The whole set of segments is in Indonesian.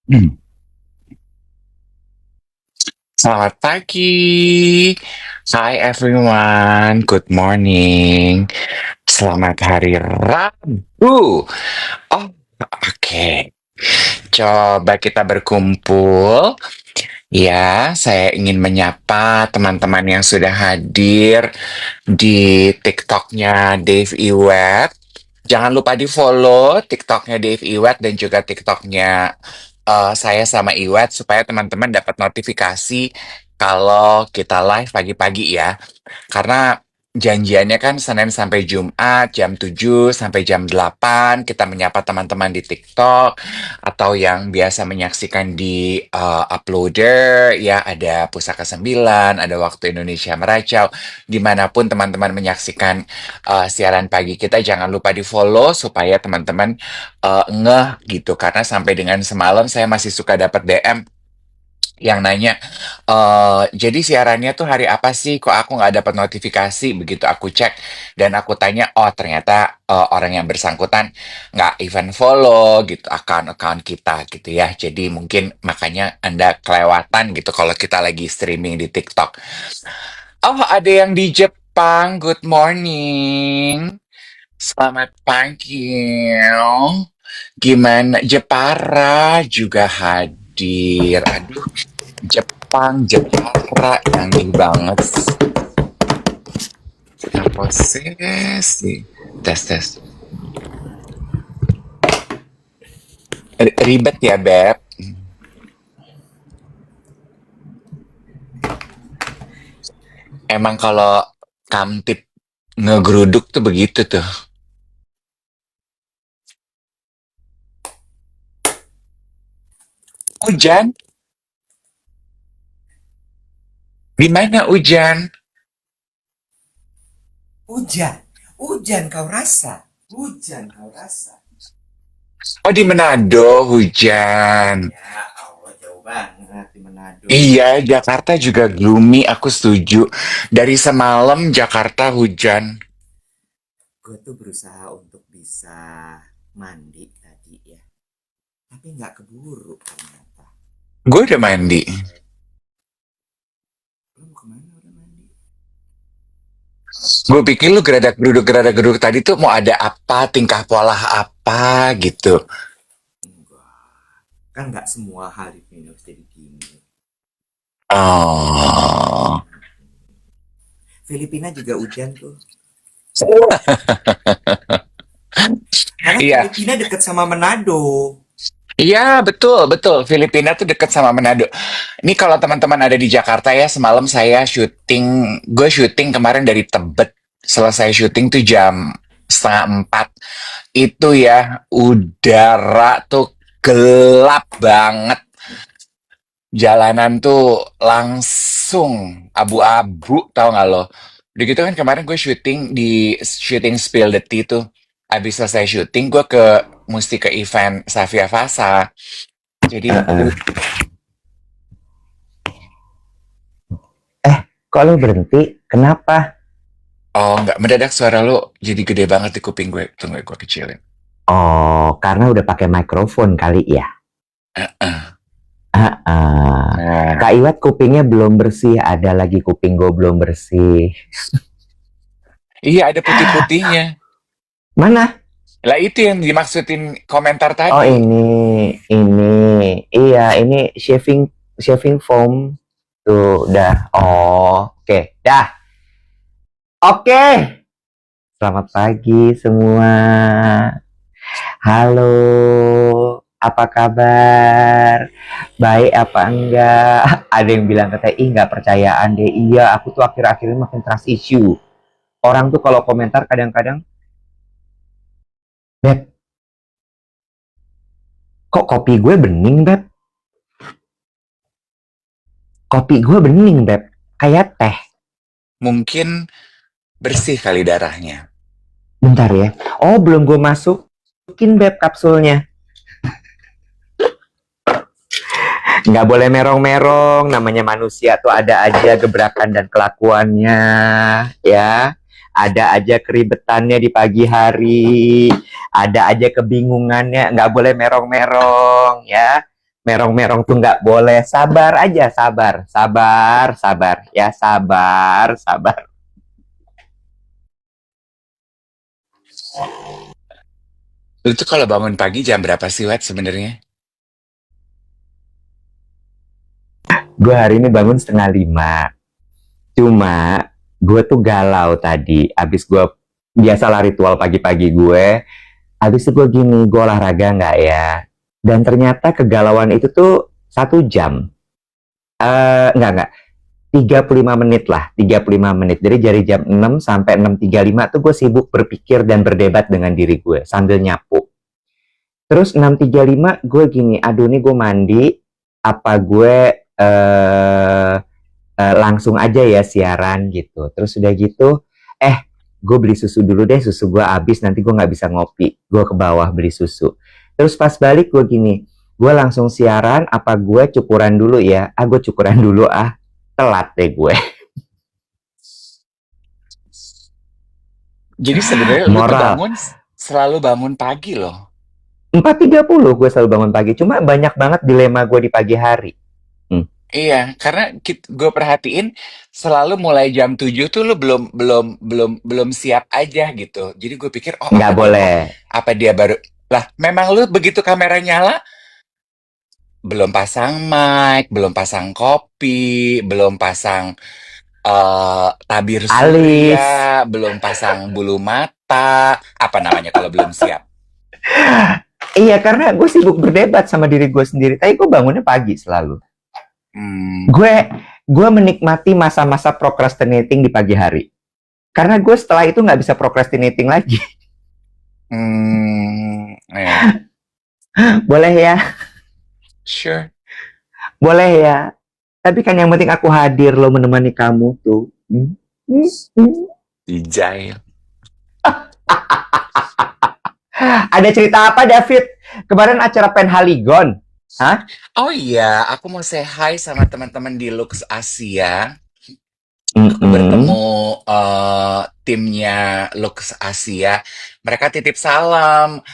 Hmm. Selamat pagi. Hi everyone. Good morning. Selamat hari Rabu. Oh, oke. Coba kita berkumpul. Ya, saya ingin menyapa teman-teman yang sudah hadir di TikToknya Dave Iwet. Jangan lupa di-follow TikToknya Dave Iwet dan juga TikToknya saya sama Iwet supaya teman-teman dapat notifikasi kalau kita live pagi-pagi ya. Karena janjiannya kan Senin sampai Jumat jam 7 sampai jam 8 kita menyapa teman-teman di TikTok atau yang biasa menyaksikan di Uploader ya ada Pusaka Sembilan, ada Waktu Indonesia Meracau. Dimanapun teman-teman menyaksikan siaran pagi kita jangan lupa di-follow supaya teman-teman ngeh gitu karena sampai dengan semalam saya masih suka dapat DM yang nanya, "Jadi siarannya tuh hari apa sih? Kok aku nggak dapat notifikasi?" Begitu aku cek dan aku tanya, oh ternyata, orang yang bersangkutan nggak even follow gitu account-account kita gitu ya. Jadi mungkin makanya Anda kelewatan gitu kalau kita lagi streaming di TikTok. Oh, ada yang di Jepang, good morning. Selamat pagi. Gimana? Jepara juga hadir. Aduh, Jepang, Jepara, canggih banget. Apa sih? Tes, tes. Ribet ya, Beb? Emang kalau kamtip ngegeruduk tuh begitu tuh. Hujan? Di mana hujan? Hujan, hujan kau rasa, hujan kau rasa. Oh, di Manado hujan. Ya Allah, jauh banget di Manado. Iya, Jakarta juga gloomy, aku setuju. Dari semalam Jakarta hujan. Gue tuh berusaha untuk bisa mandi tadi ya, tapi nggak keburu ternyata. Gue udah mandi. Lo mau kemana udah mandi? Gue pikir lu geradak geruduk tadi tuh mau ada apa, tingkah pola apa gitu. Enggak, kan nggak semua hari ini harus jadi gini. Oh. Filipina juga hujan tuh, karena Iya, Filipina deket sama Manado. iya betul, betul. Filipina tuh deket sama Manado. Ini kalau teman-teman ada di Jakarta ya, semalam saya syuting, gue syuting kemarin dari Tebet. Selesai syuting tuh jam setengah empat. Itu ya, udara tuh gelap banget. Jalanan tuh langsung abu-abu, tahu nggak lo? Udah gitu kan kemarin gue syuting di syuting Spill the Tea tuh. Abis selesai syuting gue mesti ke event Savia Fasa. Jadi Heeh. Kok lo berhenti? Kenapa? oh nggak mendadak suara lo jadi gede banget di kuping gue. Tunggu gue kecilin. Oh, karena udah pakai mikrofon kali ya. Heeh. Heeh. Nah, Kak Iwat kupingnya belum bersih, ada lagi kuping gue belum bersih. iya ada putih-putihnya. Mana? Lah itu yang dimaksudin komentar Oh tadi. iya ini shaving shaving foam tuh dah. Oh, oke, dah. Oke. Selamat pagi semua. Halo, apa kabar? Baik apa enggak? Ada yang bilang katanya, ih nggak percayaan deh. Iya, aku tuh akhir-akhir ini makin trust issue. Orang tuh kalau komentar kadang-kadang, Beb, kok kopi gue bening, Beb? Kopi gue bening, Beb. Kayak teh. Mungkin bersih kali darahnya. Bentar ya. Oh, belum gue masukin, Beb, kapsulnya. Nggak boleh merong-merong, namanya manusia tuh ada aja gebrakan dan kelakuannya, ya. Ada aja keribetannya di pagi hari, ada aja kebingungannya, nggak boleh merong-merong, ya. Merong-merong tuh nggak boleh. Sabar aja, sabar, sabar, sabar. Ya, sabar, sabar. Lu tuh kalau bangun pagi jam berapa sih, Wat, sebenarnya? Gue hari ini bangun 4:30. Cuma gue tuh galau tadi. Abis gue biasalah ritual pagi-pagi gue. Abis itu gue gini, gue olahraga nggak ya? Dan ternyata kegalauan itu tuh 1 jam. Enggak. 35 menit lah, 35 menit. Jadi dari jam 6 sampai 6:35 tuh gue sibuk berpikir dan berdebat dengan diri gue sambil nyapu. Terus 6:35 gue gini, aduh nih gue mandi, apa gue langsung aja ya siaran gitu. Terus udah gitu, gue beli susu dulu deh, susu gue habis, nanti gue nggak bisa ngopi. Gue ke bawah beli susu. Terus pas balik gue gini, gue langsung siaran, apa gue cukuran dulu ya? Gue cukuran dulu telat deh gue. Jadi sebenarnya lu tuh Moral, selalu bangun pagi loh. 4:30 gue selalu bangun pagi. Cuma banyak banget dilema gue di pagi hari. Iya, karena gue perhatiin selalu mulai jam 7 tuh lu belum belum belum belum siap aja gitu. Jadi gue pikir, oh apa Nggak dia, oh boleh. apa dia baru lah. Memang lu begitu kamera nyala, belum pasang mic, belum pasang kopi, belum pasang tabir Alis. surya, belum pasang bulu mata, apa namanya kalau belum siap. Iya, karena gue sibuk berdebat sama diri gue sendiri. Tapi gue bangunnya pagi selalu. Hmm, Gue menikmati masa-masa procrastinating di pagi hari. Karena gue setelah itu nggak bisa procrastinating lagi. ya, Boleh ya? sure. Boleh ya? Tapi kan yang penting aku hadir loh menemani kamu tuh. Dijail. Ada cerita apa, David? Kemarin acara Penhaligon. Hah? Oh iya, aku mau say hi sama teman-teman di Lux Asia. Aku Mm-mm. bertemu timnya Lux Asia. Mereka titip salam,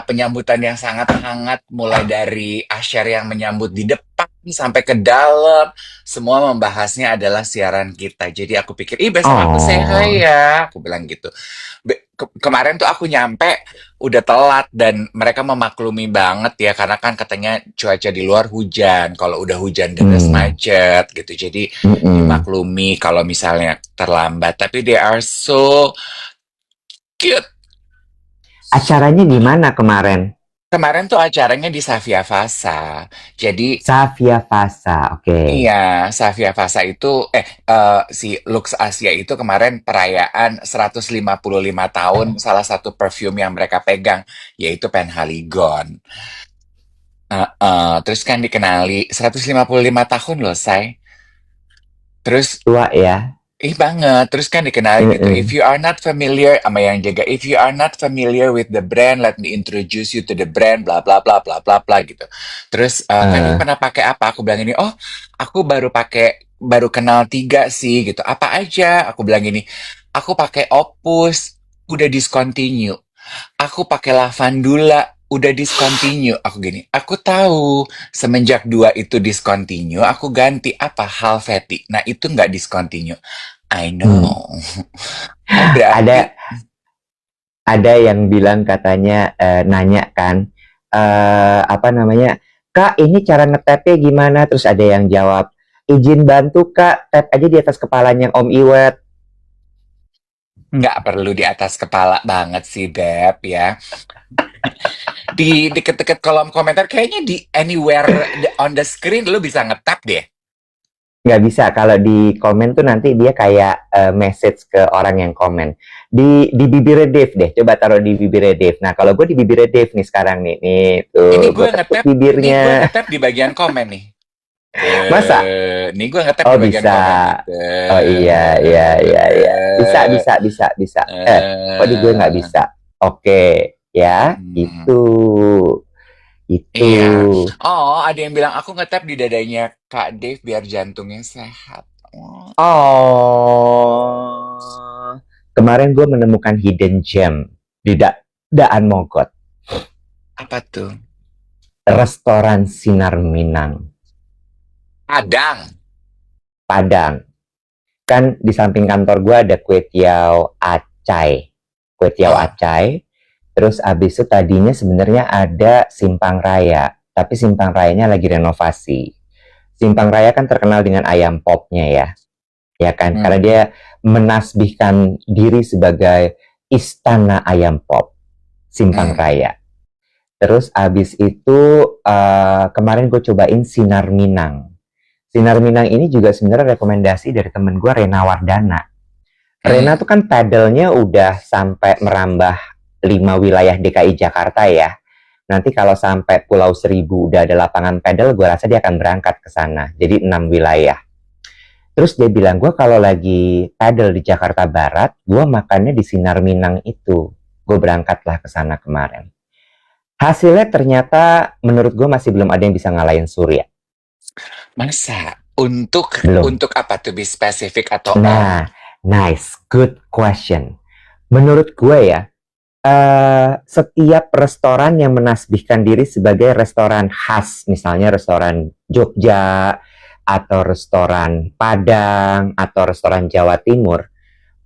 penyambutan yang sangat hangat, mulai dari Asyar yang menyambut di depan sampai ke dalam. Semua membahasnya adalah siaran kita. Jadi aku pikir, ih besok aku say hi Oh. ya. Aku bilang gitu. Kemarin tuh aku nyampe udah telat dan mereka memaklumi banget ya karena kan katanya cuaca di luar hujan. Kalau udah hujan deras Mm. macet gitu. Jadi Mm-mm. dimaklumi kalau misalnya terlambat. Tapi they are so cute. Acaranya gimana kemarin? Kemarin tuh acaranya di Savia Fasa. Jadi Savia Fasa, oke. Okay. iya, Savia Fasa itu si Lux Asia itu kemarin perayaan 155 tahun salah satu perfume yang mereka pegang yaitu Penhaligon. Terus kan dikenali 155 tahun loh, Say. Terus Tua ya. banget. Terus kan dikenalin gitu. If Mm-mm. you are not familiar sama yang jaga, if you are not familiar with the brand, let me introduce you to the brand, bla bla bla bla bla bla gitu. Terus kalian Uh, pernah pakai apa? Aku bilang ini, oh aku baru kenal 3 sih gitu. Apa aja? Aku bilang ini, aku pakai Opus, udah discontinue. Aku pakai Lavandula, udah discontinue. Aku gini, aku tahu semenjak 2 itu discontinue, aku ganti apa Halveti. Nah itu nggak discontinue. I hmm. know. Oh berarti Ada ada yang bilang katanya nanya kan apa namanya, Kak ini cara ngetapnya gimana? Terus ada yang jawab, izin bantu Kak, tap aja di atas kepalanya Om Iwet. nggak perlu di atas kepala banget sih, Beb ya. Di deket-deket kolom komentar, kayaknya di anywhere on the screen lu bisa ngetap deh. Nggak bisa, kalau di komen tuh nanti dia kayak message ke orang yang komen. Di bibirnya Dave deh, coba taruh di bibirnya Dave. Nah kalau gue di bibirnya Dave nih sekarang nih tuh gue tepuk Ini gue bibirnya. ngetap di bagian komen nih. Masa? Nih gue ngetap Oh di bagian bisa. komen nih. Oh iya, iya, iya, iya. Bisa, bisa, bisa, bisa. Kok di gue nggak Eh, bisa? Oke, ya, hmm, itu, itu. iya. Oh, ada yang bilang aku ngetap di dadanya Kak Dave biar jantungnya sehat. Oh, Oh, kemarin gue menemukan hidden gem di Daan Mogot. apa tuh? restoran Sinar Minang, Padang. Padang. Kan di samping kantor gue ada kue tiaw acai. Kue tiaw Oh. acai. Terus abis itu tadinya sebenarnya ada Simpang Raya. Tapi Simpang Rayanya lagi renovasi. Simpang Raya kan terkenal dengan ayam popnya ya. Ya kan? Karena Hmm. dia menasbihkan diri sebagai istana ayam pop. Simpang Raya. Terus abis itu kemarin gue cobain Sinar Minang. Sinar Minang ini juga sebenarnya rekomendasi dari temen gue Rena Wardana. Rena tuh kan padelnya udah sampai merambah 5 wilayah DKI Jakarta ya. Nanti kalau sampai Pulau Seribu udah ada lapangan padel, gue rasa dia akan berangkat ke sana. Jadi 6 wilayah. Terus dia bilang, gue kalau lagi padel di Jakarta Barat, gue makannya di Sinar Minang itu. Gue berangkatlah ke sana kemarin. Hasilnya ternyata menurut gue masih belum ada yang bisa ngalahin Surya. Masa? Untuk Belum. apa tuh, be spesifik atau Nah, nice, good question. Menurut gue ya, setiap restoran yang menasbihkan diri sebagai restoran khas, misalnya restoran Jogja, atau restoran Padang, atau restoran Jawa Timur,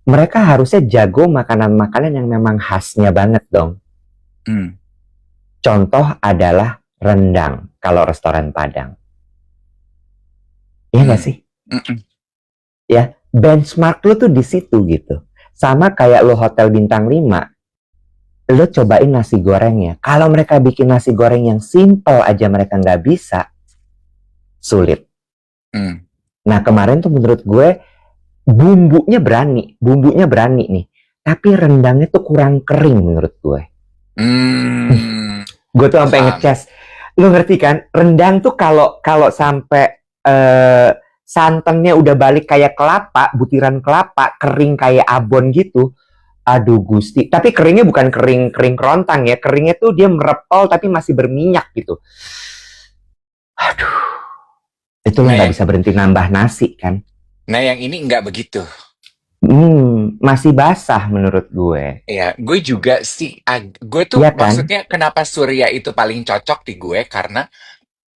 mereka harusnya jago makanan-makanan yang memang khasnya banget dong. Contoh adalah rendang kalau restoran Padang. Iya nggak sih? Ya, benchmark lu tuh di situ gitu. Sama kayak lo hotel bintang 5, lo cobain nasi gorengnya. Kalau mereka bikin nasi goreng yang simple aja mereka nggak bisa, sulit. Nah kemarin tuh menurut gue bumbunya berani nih. Tapi rendangnya tuh kurang kering menurut gue. Gue tuh sampai ngecas. Lo ngerti kan? Rendang tuh kalau sampai santannya udah balik kayak kelapa, butiran kelapa, kering kayak abon gitu. Aduh Gusti. Tapi keringnya bukan kering kerontang ya. Keringnya tuh dia merepel tapi masih berminyak gitu. Aduh. Itu lo nggak bisa berhenti nambah nasi kan. Nah yang ini nggak begitu. Masih basah menurut gue. Ya, gue juga sih. Gue tuh Iya kan? maksudnya kenapa Surya itu paling cocok di gue karena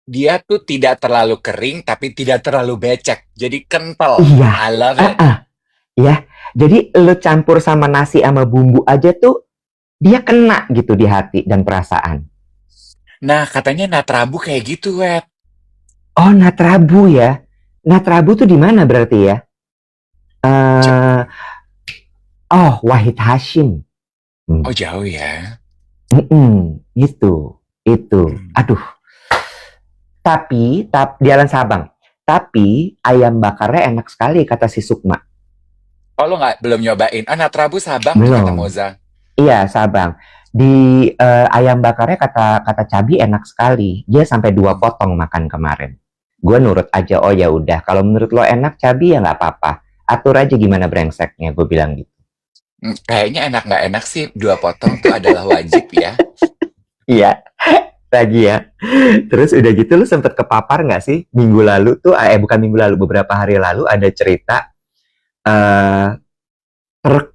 dia tuh tidak terlalu kering tapi tidak terlalu becek. Jadi kental. Iya. I love it. Ya, jadi lo campur sama nasi sama bumbu aja tuh dia kena gitu di hati dan perasaan. Nah, katanya Natrabu kayak gitu, Web. Oh, Natrabu ya. Natrabu tuh di mana berarti ya? Wahid Hashim. Oh, jauh ya. Itu. Aduh. Tapi di Jalan Sabang. Tapi ayam bakarnya enak sekali kata si Sukma. Oh, lo belum nyobain? Natrabu Sabang tuh kata Moza. Iya, Sabang. Di ayam bakarnya kata Cabi enak sekali. Dia sampai 2 potong makan kemarin. Gue nurut aja, oh ya udah. Kalau menurut lo enak Cabi ya nggak apa-apa. Atur aja gimana brengseknya, gue bilang gitu. Kayaknya enak nggak enak sih 2 potong tuh adalah wajib ya. Iya, lagi ya. Terus udah gitu lu sempet kepapar nggak sih minggu lalu tuh? Bukan minggu lalu, beberapa hari lalu ada cerita truk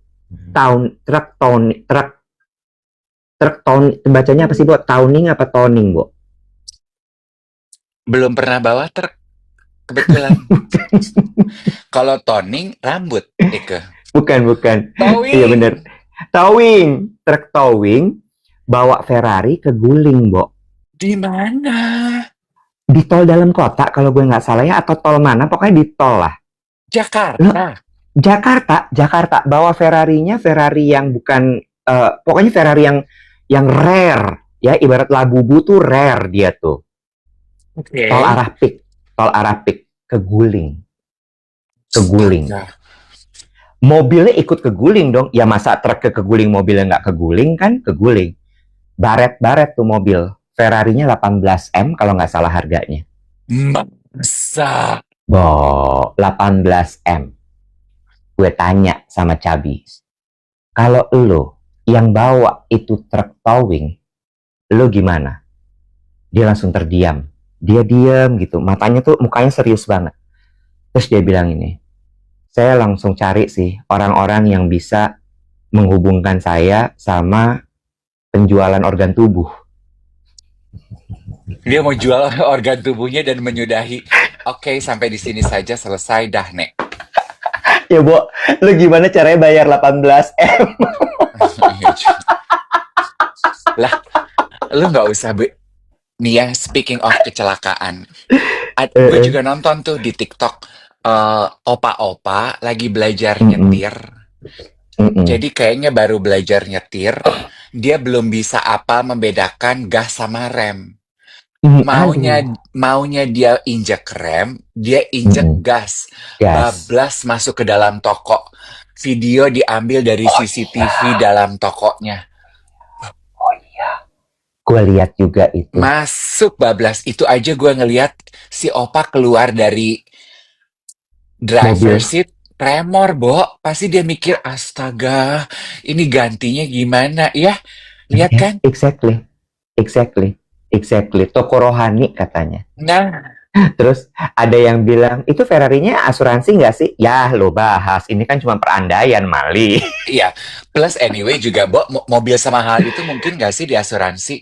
bacanya apa sih, Bo? Towning apa toning, Bo? Belum pernah bawa truk kebetulan. Kalau toning rambut, Ike. Bukan. Towing. Iya bener. Towing, truk towing bawa Ferrari ke guling, Bo. Di mana? Di tol dalam kota kalau gue nggak salah ya, atau tol mana? Pokoknya di tol lah. Jakarta. Bawa Ferrarinya, Ferrari yang bukan, pokoknya Ferrari yang rare. Ya, ibarat Labubu tuh rare dia tuh. Okay. Tol arah pik keguling. Mobilnya ikut keguling dong. Ya masa truk keguling, mobilnya nggak keguling kan? Keguling. Baret tuh mobil. Ferrarinya 18M kalau nggak salah harganya. Masa? 18M. Gue tanya sama Cabi, kalau lo yang bawa itu truk towing, lo gimana? Dia langsung terdiam. Dia diam gitu, mukanya serius banget. Terus dia bilang ini, saya langsung cari sih orang-orang yang bisa menghubungkan saya sama penjualan organ tubuh. Dia mau jual organ tubuhnya dan menyudahi. Oke, sampai di sini saja selesai dah, Nek. Ya, Bo, lu gimana caranya bayar 18 M? Iya, lah, lu nggak usah nih ya, speaking of kecelakaan. Gue Heeh. juga nonton tuh di TikTok, opa-opa lagi belajar Mm-mm. nyetir. Mm-mm. Jadi kayaknya baru belajar nyetir, dia belum bisa apa membedakan gas sama rem. Maunya Aduh. maunya dia injek rem, dia injek Mm-mm. gas. Gas. Bablas masuk ke dalam toko. Video diambil dari Oh CCTV iya. dalam tokonya. Oh iya. Gue lihat juga itu. Masuk bablas. Itu aja gue ngeliat si Opa keluar dari driver Mobil. seat tremor, Bo. Pasti dia mikir, astaga, ini gantinya gimana? Ya, lihat Ya, kan? exactly. Exactly. Exactly. Toko rohani katanya. Nah, Terus ada yang bilang, itu Ferrarinya asuransi nggak sih? Ya, lo bahas. Ini kan cuma perandaian, Mali. iya. Plus anyway juga, Bo, mobil sama hal itu mungkin nggak sih diasuransi?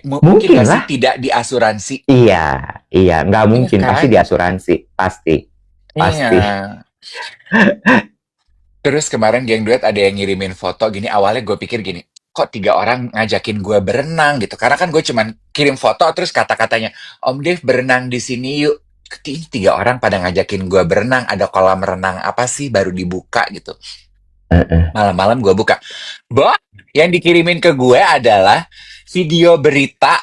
Mungkin Mungkin nggak sih lah. tidak diasuransi? Iya, iya. Nggak Iya mungkin. Pasti kan? diasuransi. Pasti. Iya. Pasti. Terus kemarin geng duet ada yang ngirimin foto gini, awalnya gue pikir gini, kok 3 orang ngajakin gue berenang gitu. Karena kan gue cuman kirim foto terus kata-katanya, Om Dev berenang di sini yuk. 3 orang pada ngajakin gue berenang, ada kolam renang apa sih baru dibuka gitu. Uh-uh. Malam-malam gue buka. Boh, yang dikirimin ke gue adalah video berita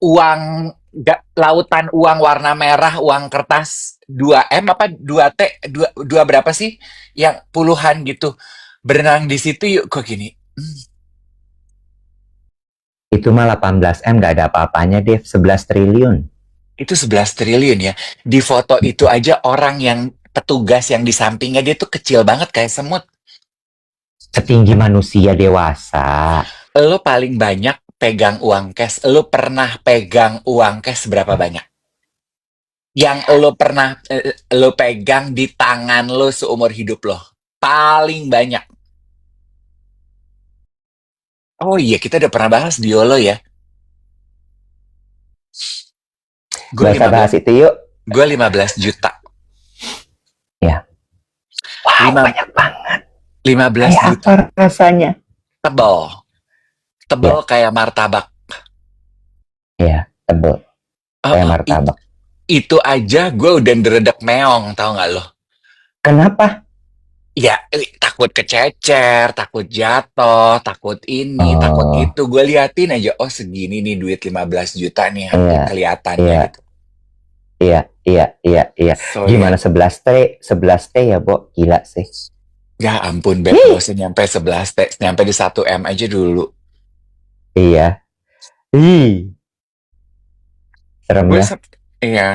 uang lautan uang warna merah, uang kertas 2M apa 2T, dua berapa sih? Yang puluhan gitu. Berenang di situ yuk kok gini. Itu mah 18 M nggak ada apa-apanya, Dev. 11 triliun. Itu 11 triliun ya. Di foto itu aja orang yang petugas yang di sampingnya dia tuh kecil banget kayak semut. Setinggi manusia dewasa. Lo paling banyak pegang uang cash. Lo pernah pegang uang cash berapa banyak? Yang lo pernah lo pegang di tangan lo seumur hidup lo. Paling banyak. Oh iya, kita udah pernah bahas di YOLO ya. Gue Gak usah 15 bahas itu yuk. gue 15 juta. Ya. Wow, Lima, banyak banget. 15 Kayak juta. apa rasanya? Tebel. Tebel Ya, kayak martabak. ya, tebel. Oh, Kayak oh, martabak. itu aja gue udah deredek meong, tau nggak lo? Kenapa? Ya, takut kececer, takut jatuh, takut ini, takut Oh, itu. Gue liatin aja, oh segini nih duit 15 juta nih iya, kelihatannya iya, gitu. iya, iya, iya, iya. So Gimana ya, 11T? 11T ya, Bo? Gila sih. ya ampun Beb, gak Ih, usah nyampe 11 T, nyampe di 1 M aja dulu. iya. Ih, serem Gue ya. iya,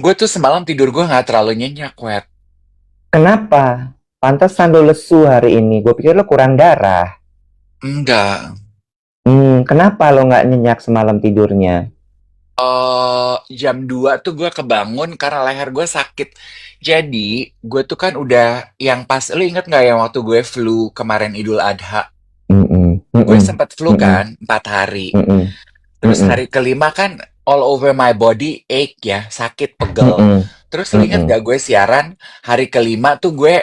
gue tuh semalam tidur gue nggak terlalu nyenyak, wet. Kenapa? Pantesan lo lesu hari ini. Gue pikir lo kurang darah. Enggak. Kenapa lo nggak nyenyak semalam tidurnya? Jam 2 tuh gue kebangun karena leher gue sakit. Jadi, gue tuh kan udah yang pas, lu inget nggak yang waktu gue flu kemarin Idul Adha? Mm-mm, Gue mm-mm, sempet flu mm-mm, kan, 4 hari. mm-mm, Terus hari kelima kan all over my body ache ya, sakit, pegel. mm-mm, Terus lu inget mm-mm. gak gue siaran, hari kelima tuh gue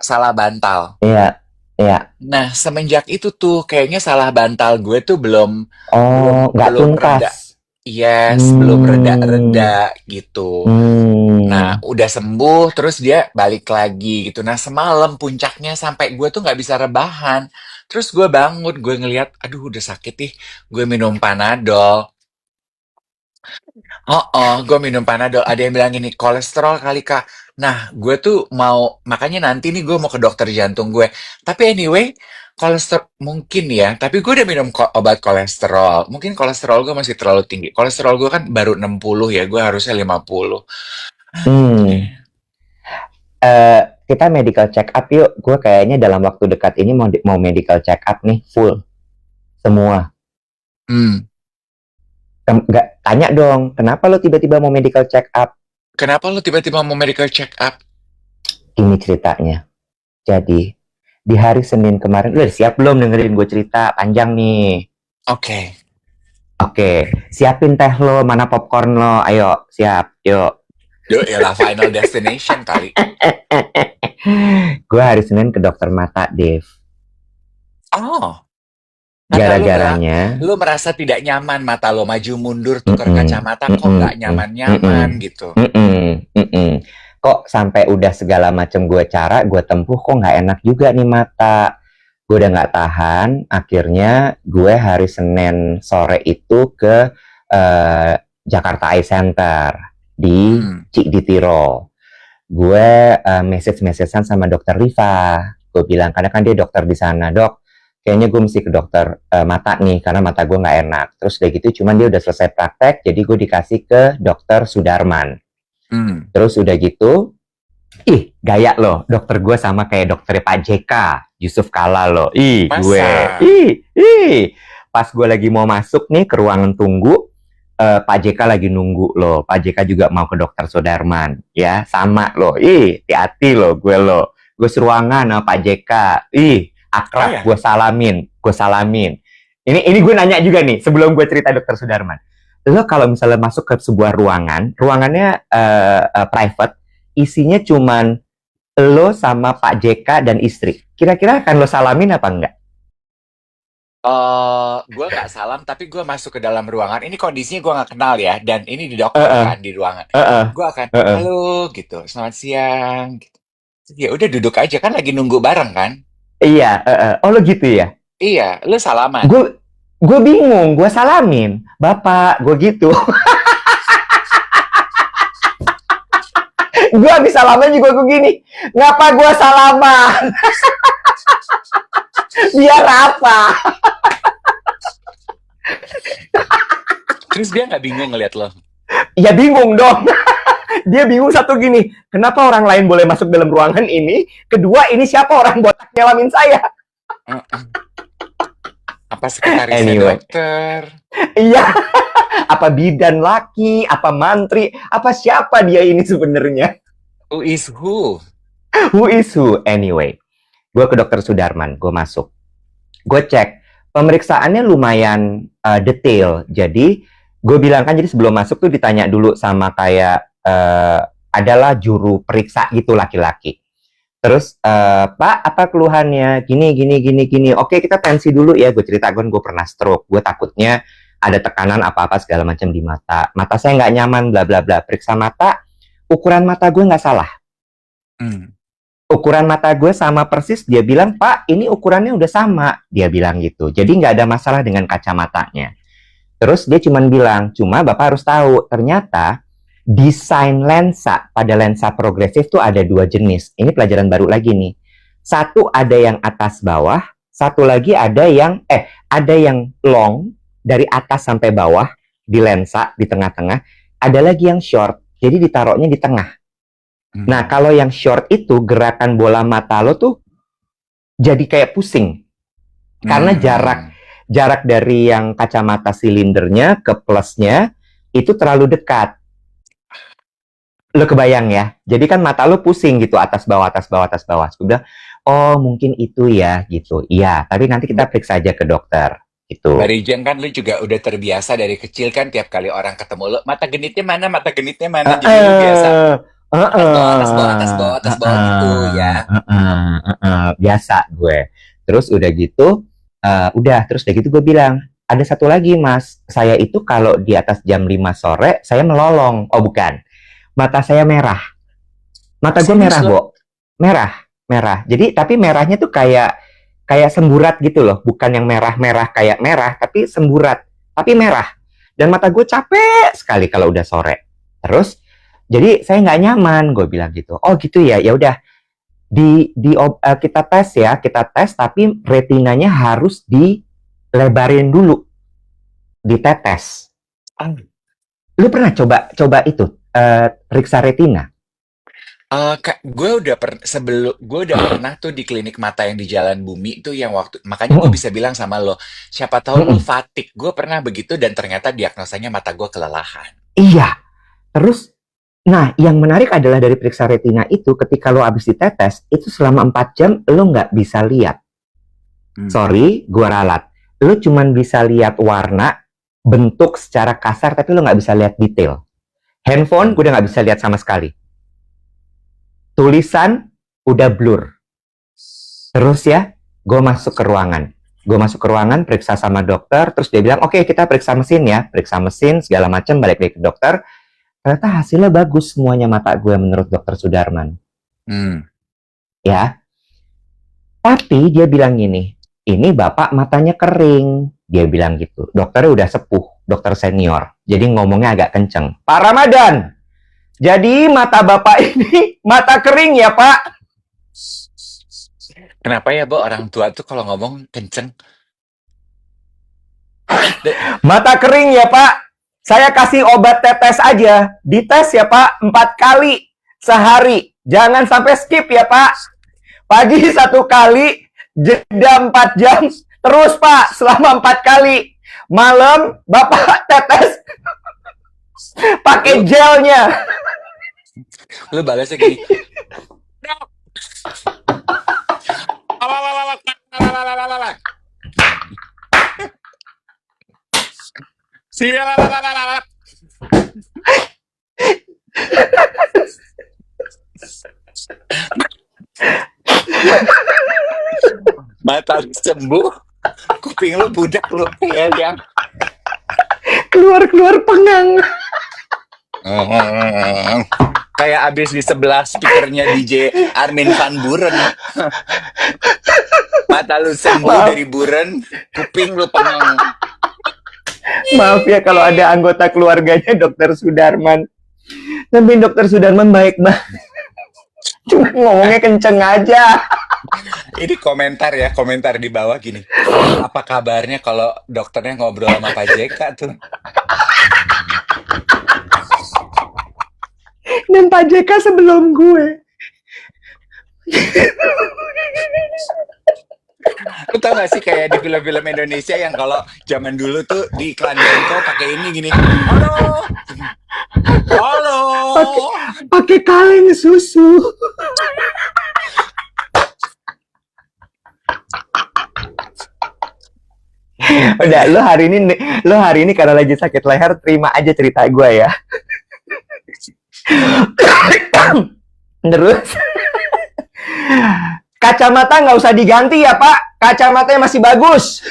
salah bantal. Iya, iya. Nah, semenjak itu tuh kayaknya salah bantal gue tuh belum belum Oh, nggak belum tuntas. reda. Yes, belum Hmm, reda-reda gitu. Nah, hmm. udah sembuh, terus dia balik lagi gitu. Nah, semalam puncaknya sampai gue tuh nggak bisa rebahan. Terus gue bangun, gue ngeliat, aduh udah sakit nih. Gue minum Panadol. Oh, oh, gue minum Panadol. Ada yang bilang ini kolesterol kali Kak. Nah, gue tuh mau, makanya nanti nih gue mau ke dokter jantung gue. Tapi anyway, kolesterol mungkin ya. Tapi gue udah minum obat kolesterol. Mungkin kolesterol gue masih terlalu tinggi. Kolesterol gue kan baru 60 ya, gue harusnya 50. Hmm. Kita medical check up yuk. Gue kayaknya dalam waktu dekat ini mau medical check up nih full semua. Hmm, Nggak tanya dong, kenapa lo tiba-tiba mau medical check up? kenapa lu tiba-tiba mau medical check up? Ini ceritanya. Jadi di hari Senin kemarin, lo udah siap belum dengerin gue cerita panjang nih? Oke. Oke, siapin teh lo, mana popcorn lo, ayo, siap, yuk. Yuk, yalah Final Destination kali. Gue hari Senin ke dokter mata, Dev. Oh, karena Gara-garanya, lu merasa tidak nyaman, mata lo maju mundur tuker mm-mm, kacamata kok mm-mm, nggak mm-mm, nyaman-nyaman gitu. mm-mm, mm-mm. Kok sampai udah segala macam gue cara, gue tempuh, kok nggak enak juga nih mata. Gue udah nggak tahan, akhirnya gue hari Senin sore itu ke Jakarta Eye Center di Hmm. Cikditiro. Gue message-messagean sama dokter Riva. Gue bilang, karena kan dia dokter di sana, dok, kayaknya gue mesti ke dokter mata nih, karena mata gue nggak enak. Terus udah gitu, cuman dia udah selesai praktek, jadi gue dikasih ke dokter Sudarman. Hmm. Terus udah gitu, gaya loh, dokter gue sama kayak dokter Pak JK, Yusuf Kala loh. Masa? Pas gue lagi mau masuk nih ke ruangan tunggu, Pak JK lagi nunggu loh. Pak JK juga mau ke dokter Sudarman, ya sama loh. Hati-hati loh gue loh. Gue seruangan sama Pak JK. Oh Akrab, ya? gue salamin. Ini gue nanya juga nih sebelum gue cerita dokter Sudarman. Lo kalau misalnya masuk ke sebuah ruangan, ruangannya private, isinya cuman lo sama Pak JK dan istri. Kira-kira akan lo salamin apa enggak? Gue nggak salam, tapi gue masuk ke dalam ruangan. Ini kondisinya gue nggak kenal ya, dan ini di Eh, dokter eh, kan di ruangan. eh, Gue akan, eh, eh. halo gitu, selamat siang. Gitu. Ya udah duduk aja kan lagi nunggu bareng kan? Iya, oh lo gitu ya? Iya, lu salaman. Gue bingung, gue salamin, bapak, gue gitu. Gue habis salaman juga gue gini, ngapa gue salaman? Biar apa? Terus dia nggak bingung ngeliat lo? Ya bingung dong. Dia bingung satu gini, kenapa orang lain boleh masuk dalam ruangan ini? Kedua, ini siapa orang botak nyalamin saya? Uh-uh. Apa sekretarisnya Anyway, dokter? iya. Apa bidan laki, apa mantri, apa siapa dia ini sebenarnya? Who is who? Who is who? Anyway, gue ke dokter Sudarman, gue masuk. Gue cek, pemeriksaannya lumayan detail. Jadi, gue bilang kan, jadi sebelum masuk tuh ditanya dulu sama kayak, adalah juru periksa gitu laki-laki. Terus, Pak, apa keluhannya? Gini, gini, gini, gini. Oke, kita tensi dulu ya. Gue ceritakan gue pernah stroke. Gue takutnya ada tekanan apa-apa segala macam di mata. Mata saya nggak nyaman, bla bla bla. Periksa mata, ukuran mata gue nggak salah. Hmm. Ukuran mata gue sama persis. Dia bilang, Pak, ini ukurannya udah sama. Dia bilang gitu. Jadi nggak ada masalah dengan kacamatanya. Terus dia cuma bilang, cuma Bapak harus tahu, ternyata desain lensa pada lensa progresif tuh ada dua jenis. Ini pelajaran baru lagi nih. Satu ada yang atas bawah, satu lagi ada yang long dari atas sampai bawah di lensa di tengah-tengah. Ada lagi yang short, jadi ditaruhnya di tengah. Nah, kalau yang short itu gerakan bola mata lo tuh jadi kayak pusing. Karena jarak dari yang kacamata silindernya ke plusnya itu terlalu dekat. Lo kebayang ya? Jadi kan mata lo pusing gitu, atas bawah, atas bawah, atas bawah. Sudah, oh mungkin itu ya gitu. Iya, tapi nanti kita periksa aja ke dokter. Gitu. Barijen kan lu juga udah terbiasa dari kecil kan tiap kali orang ketemu lo, mata genitnya mana, jadi lu biasa atas bawah, atas bawah, atas bawah gitu ya. Biasa gue. Terus udah gitu, terus udah gitu gue bilang, ada satu lagi mas, saya itu kalau di atas jam 5 sore, saya melolong. Oh bukan, mata saya merah. Mata gue merah, Bo. Merah. Jadi, tapi merahnya tuh kayak semburat gitu loh. Bukan yang merah-merah kayak merah, tapi semburat. Tapi merah. Dan mata gue capek sekali kalau udah sore. Terus, jadi saya nggak nyaman, gue bilang gitu. Oh gitu ya, ya udah. Kita tes, tapi retinanya harus dilebarin dulu, ditetes. Lu pernah coba itu, periksa retina? Gue udah pernah tuh di klinik mata yang di Jalan Bumi tuh yang makanya gue bisa bilang sama lo, siapa tahu lo fatigue. Gue pernah begitu dan ternyata diagnosanya mata gue kelelahan. Iya. Terus, nah yang menarik adalah dari periksa retina itu, ketika lo habis ditetes, itu selama 4 jam lo nggak bisa lihat. Sorry, gue ralat. Lo cuman bisa lihat warna, bentuk secara kasar tapi lo nggak bisa lihat detail. Handphone gue udah nggak bisa lihat sama sekali. Tulisan udah blur. Terus ya, gue masuk ke ruangan. Periksa sama dokter, terus dia bilang, oke, kita periksa mesin ya. Periksa mesin, segala macam, balik lagi ke dokter. Ternyata hasilnya bagus semuanya mata gue menurut dokter Sudarman. Ya. Tapi dia bilang gini, ini bapak matanya kering. Dia bilang gitu. Dokternya udah sepuh, dokter senior. Jadi ngomongnya agak kenceng. Pak Ramadan, jadi mata bapak ini mata kering ya pak? Kenapa ya, Bo, orang tua tuh kalau ngomong kenceng? Mata kering ya pak? Saya kasih obat tetes aja. Dites ya pak 4 kali sehari. Jangan sampai skip ya pak. Pagi 1 kali, jeda 4 jam. Terus pak, selama 4 kali. Malam, bapak tetes pakai gelnya. Lu balasnya gini. Mata lu sembuh, kuping lu budak lu kayak yang Keluar-keluar pengang. kayak abis di sebelah speakernya DJ Armin van Buren. Mata lu sembuh dari buren, kuping lu pengang. Maaf ya kalau ada anggota keluarganya dokter Sudarman. Tapi dokter Sudarman baik banget. Cuma ngomongnya kenceng aja. Ini komentar di bawah gini. Apa kabarnya kalau dokternya ngobrol sama Pak JK tuh? Dan Pak JK sebelum gue. Lu tau gak sih kayak di film-film Indonesia yang kalau zaman dulu tuh di iklan Denko pakai ini gini. Halo. Halo. Pakai kaleng susu. Udah, lo hari ini karena lagi sakit leher, terima aja cerita gue ya. Terus kacamata nggak usah diganti ya pak, kacamatanya masih bagus.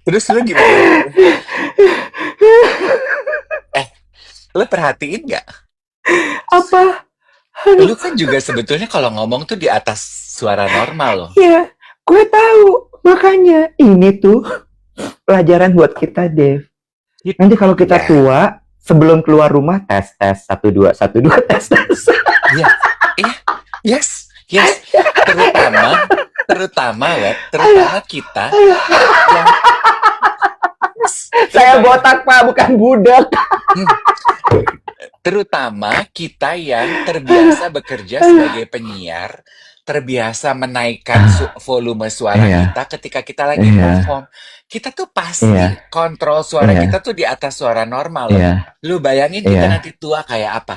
Terus lu gimana? Lu perhatiin nggak? Apa? Lu kan juga sebetulnya kalau ngomong tuh di atas suara normal loh. Ya, gue tahu. Makanya ini tuh pelajaran buat kita, Dev. Nanti kalau kita Ya. tua, sebelum keluar rumah tes 1 2 tes. Iya, iya, yes. Terutama kita yang Saya botak pak, bukan budak. terutama kita yang terbiasa bekerja sebagai penyiar, terbiasa menaikkan volume suara kita ketika kita lagi perform. Kita tuh pasti kontrol suara kita tuh di atas suara normal loh. Lu bayangin kita nanti tua kayak apa?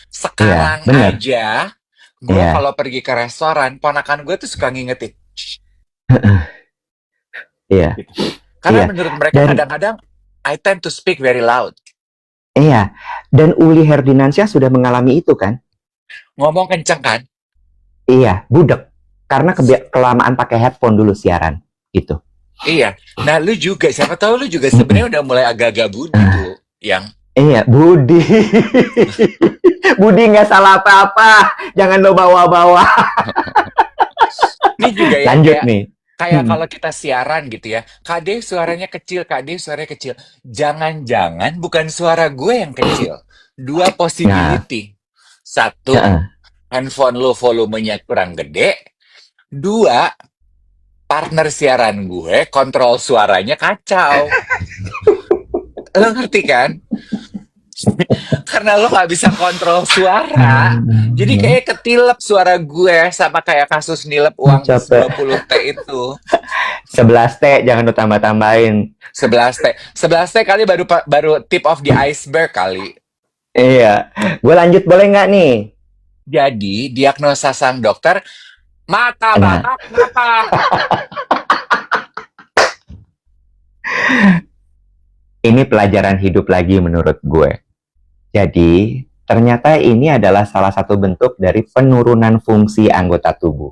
Sekarang aja, gue kalau pergi ke restoran, ponakan gue tuh suka ngingetin. Iya. Gitu. Karena menurut mereka kadang-kadang I tend to speak very loud. Iya, dan Uli Herdinansyah sudah mengalami itu kan? Ngomong kenceng kan? Iya, budek. Karena kelamaan pakai headphone dulu siaran, gitu. Iya. Nah, lu juga, siapa tahu lu juga sebenarnya udah mulai agak-agak budi tuh, yang. Iya, Budi. Budi nggak salah apa-apa. Jangan lo bawa-bawa. Ini juga ya. Lanjut nih. Kayak kalau kita siaran gitu ya, Kak Dev suaranya kecil, Kak Dev suaranya kecil. Jangan-jangan bukan suara gue yang kecil. 2 possibility. 1, handphone lo volumenya kurang gede. 2, partner siaran gue kontrol suaranya kacau. Lo ngerti kan? Karena lo gak bisa kontrol suara, jadi kayak ketilep suara gue, sama kayak kasus nilep uang 20T itu. 11T jangan lo tambah-tambahin. 11T kali baru tip of the iceberg kali. Iya, gue lanjut boleh nggak nih? Jadi diagnosa sang dokter, mata Nah, Bapak kenapa? ini pelajaran hidup lagi menurut gue. Jadi, ternyata ini adalah salah satu bentuk dari penurunan fungsi anggota tubuh,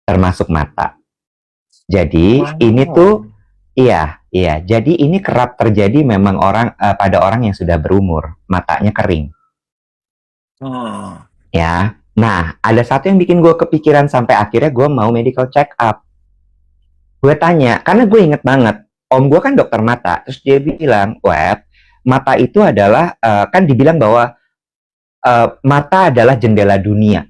termasuk mata. Jadi, ini tuh, Wow. iya. Jadi, ini kerap terjadi memang pada orang yang sudah berumur, matanya kering. Oh. Ya, nah, ada satu yang bikin gue kepikiran sampai akhirnya gue mau medical check up. Gue tanya, karena gue inget banget, om gue kan dokter mata, terus dia bilang, Web, mata itu adalah, kan dibilang bahwa mata adalah jendela dunia,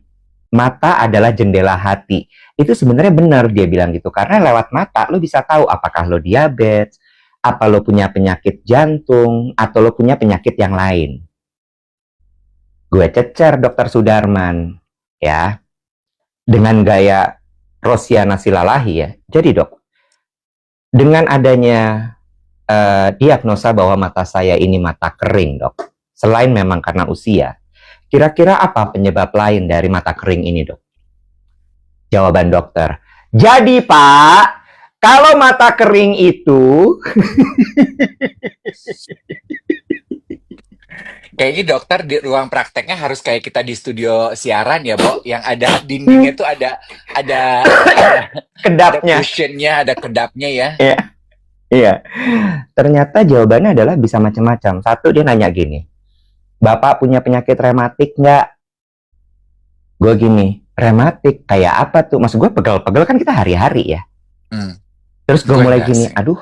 mata adalah jendela hati. Itu sebenarnya benar dia bilang gitu, karena lewat mata lo bisa tahu apakah lo diabetes, apa lo punya penyakit jantung, atau lo punya penyakit yang lain. Gue cecer dokter Sudarman, ya, dengan gaya Rosiana Silalahi ya. Jadi dok, dengan adanya diagnosa bahwa mata saya ini mata kering dok, selain memang karena usia, kira-kira apa penyebab lain dari mata kering ini dok? Jawaban dokter, jadi pak, kalau mata kering itu, Kayaknya dokter di ruang prakteknya harus kayak kita di studio siaran ya, Bo, yang ada dindingnya tuh ada ada kedapnya. cushionnya, ada kedapnya ya. Iya, iya. Ternyata jawabannya adalah bisa macam-macam. Satu, dia nanya gini, Bapak punya penyakit rematik nggak? Gue gini, rematik kayak apa tuh? Maksud gue pegel-pegel kan kita hari-hari ya. Hmm, Terus gue gue mulai enggak gini, sih. aduh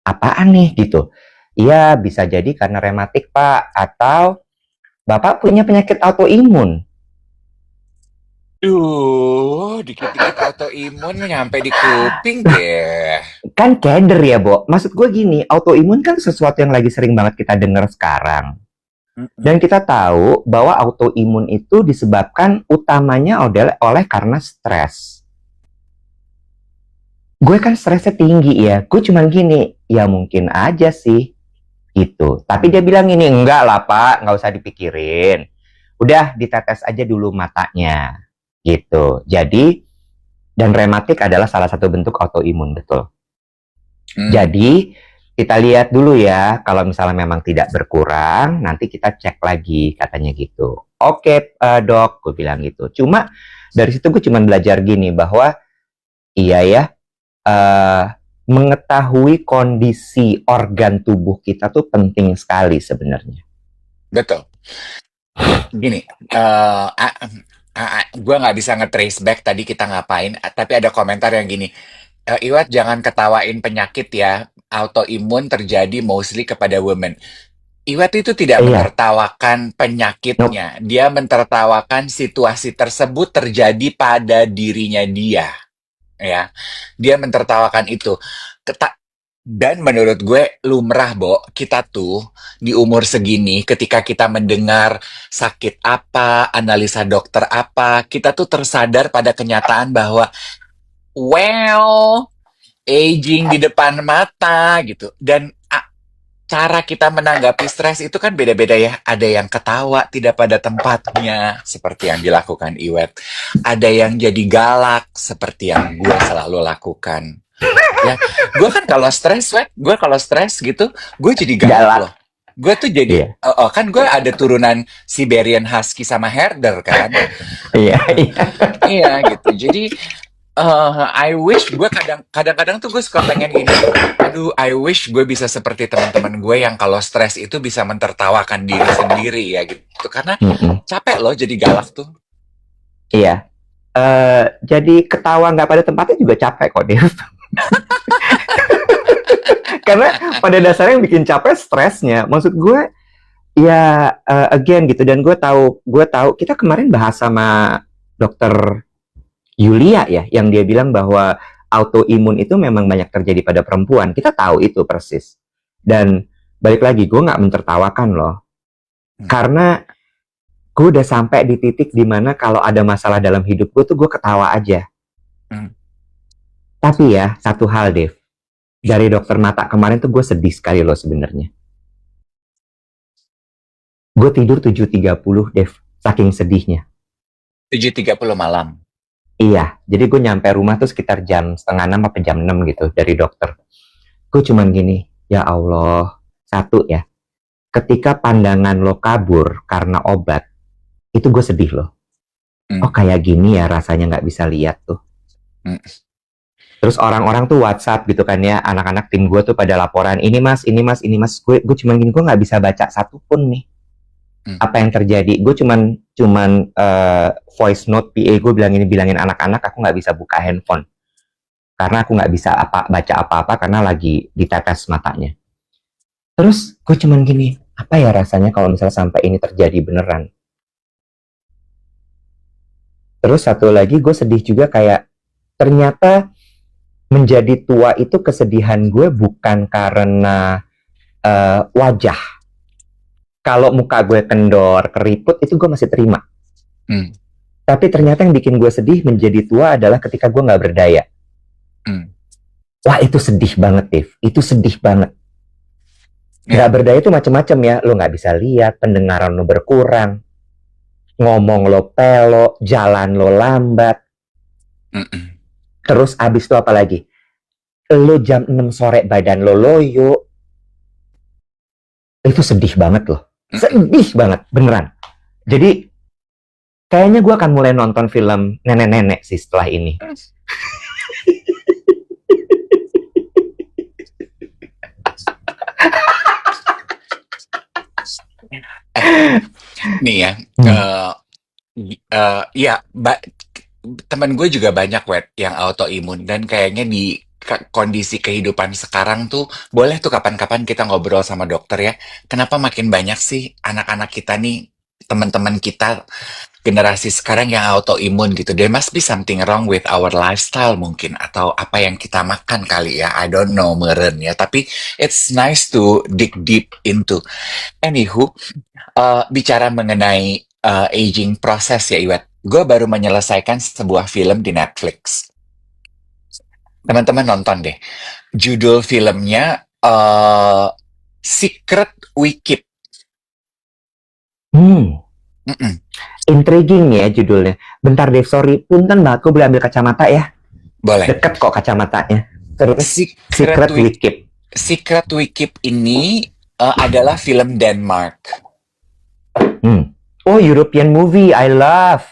apaan nih gitu. Iya bisa jadi karena rematik pak, atau Bapak punya penyakit autoimun. Duh, dikit-dikit autoimun nyampe di kuping deh. Kan keder ya, Bo. Maksud gue gini, autoimun kan sesuatu yang lagi sering banget kita dengar sekarang. Dan Mm-mm. kita tahu bahwa autoimun itu disebabkan utamanya oleh karena stres. Gue kan stresnya tinggi ya. Gue cuman gini, ya mungkin aja sih gitu. Tapi dia Hmm. bilang ini, enggak lah Pak, nggak usah dipikirin. Udah ditetes aja dulu matanya gitu. Jadi, dan rematik adalah salah satu bentuk autoimun, betul. Hmm. Jadi, kita lihat dulu ya, kalau misalnya memang tidak berkurang, nanti kita cek lagi, katanya gitu. Oke, dok, gue bilang gitu. Cuma, dari situ gue cuma belajar gini, bahwa iya ya, eh, mengetahui kondisi organ tubuh kita tuh penting sekali sebenarnya. Betul. Gini, gue nggak bisa nge-trace back tadi kita ngapain, tapi ada komentar yang gini, Iwat jangan ketawain penyakit ya, autoimun terjadi mostly kepada women. Iwat itu tidak Iya, mentertawakan nope. penyakitnya, dia mentertawakan situasi tersebut terjadi pada dirinya dia, ya. Dia mentertawakan itu. Keta- dan menurut gue lumrah, Bo, kita tuh di umur segini ketika kita mendengar sakit apa, analisa dokter apa, kita tuh tersadar pada kenyataan bahwa well, aging di depan mata gitu. Dan cara kita menanggapi stres itu kan beda-beda ya. Ada yang ketawa tidak pada tempatnya, seperti yang dilakukan Iwet. Ada yang jadi galak, seperti yang gue selalu lakukan. Ya, gue kan kalau stres, Wet, gue kalau stres gitu, gue jadi galak loh. Galak. Gue tuh jadi, Iya, kan gue ada turunan Siberian Husky sama Herder kan. iya, iya. Iya gitu. Jadi I wish gue kadang-kadang tuh gue suka pengen gini. Aduh, I wish gue bisa seperti teman-teman gue yang kalau stres itu bisa mentertawakan diri sendiri ya gitu. Karena Mm-mm. capek loh jadi galak tuh. Iya. Jadi ketawa nggak pada tempatnya juga capek kok, Dev. Karena pada dasarnya yang bikin capek stresnya. Maksud gue, ya again gitu. Dan gue tahu kita kemarin bahas sama dokter Yulia ya, yang dia bilang bahwa autoimun itu memang banyak terjadi pada perempuan. Kita tahu itu persis. Dan balik lagi, gue nggak mentertawakan loh. Hmm, Karena gue udah sampai di titik dimana kalau ada masalah dalam hidup gue tuh gue ketawa aja. hmm. Tapi ya, satu hal Dev, dari dokter mata kemarin tuh gue sedih sekali loh sebenarnya. Gue tidur 7.30 Dev, saking sedihnya. 7.30 malam. Iya, jadi gue nyampe rumah tuh sekitar jam setengah 6 apa jam 6 gitu dari dokter. Gue cuman gini, ya Allah, satu ya, ketika pandangan lo kabur karena obat, itu gue sedih loh. Oh Hmm. kayak gini ya rasanya nggak bisa lihat tuh. Hmm. Terus orang-orang tuh WhatsApp gitu kan ya, anak-anak tim gue tuh pada laporan, ini mas, ini mas, ini mas. Gue cuman gini, gue nggak bisa baca satu pun nih. Hmm. Apa yang terjadi? Gue cuman voice note PA gue bilangin anak-anak aku nggak bisa buka handphone karena aku nggak bisa baca apa-apa karena lagi ditetes matanya. Terus gue cuman gini, apa ya rasanya kalau misalnya sampai ini terjadi beneran? Terus satu lagi gue sedih juga kayak ternyata menjadi tua itu kesedihan gue bukan karena wajah. Kalau muka gue kendor, keriput itu gue masih terima. Hmm. Tapi ternyata yang bikin gue sedih menjadi tua adalah ketika gue nggak berdaya. Hmm. Wah itu sedih banget, Tiff. Itu sedih banget. Nggak Ya. berdaya itu macam-macam ya. Lo nggak bisa lihat, pendengaran lo berkurang, ngomong lo pelo, jalan lo lambat. Mm-mm. Terus abis itu apa lagi? Lo jam 6 sore badan lo loyo. Itu sedih banget loh. Mm-mm. Sedih banget, beneran. Jadi kayaknya gue akan mulai nonton film nenek-nenek sih setelah ini. Nih ya, ya, teman gue juga banyak wet yang autoimun dan kayaknya di kondisi kehidupan sekarang tuh boleh tuh kapan-kapan kita ngobrol sama dokter ya. Kenapa makin banyak sih anak-anak kita nih, teman-teman kita generasi sekarang yang autoimun gitu. There must be something wrong with our lifestyle mungkin atau apa yang kita makan kali ya. I don't know meren ya. Tapi it's nice to dig deep into. Anywho, bicara mengenai aging process ya Iwet. Gue baru menyelesaikan sebuah film di Netflix. Teman-teman nonton deh. Judul filmnya Secret We Keep. Mm-mm. Intriguing ya judulnya. Bentar deh, sorry. Punten mbak, aku boleh ambil kacamata ya? Boleh. Deket kok kacamatanya. Terus Secret We Keep. Secret We Keep ini adalah film Denmark. Oh, European movie, I love.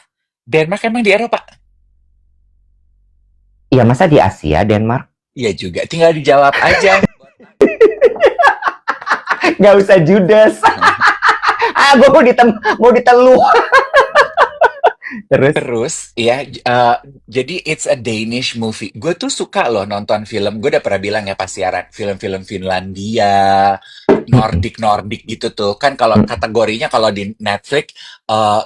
Denmark emang di Eropa? Iya, masa di Asia, Denmark? Iya juga, tinggal dijawab aja. Gak usah judes. Gue mau diteluh. Terus, ya, jadi it's a Danish movie. Gue tuh suka loh nonton film. Gue udah pernah bilang ya pas siaran film-film Finlandia, Nordic gitu tuh. Kan kalau kategorinya kalau di Netflix,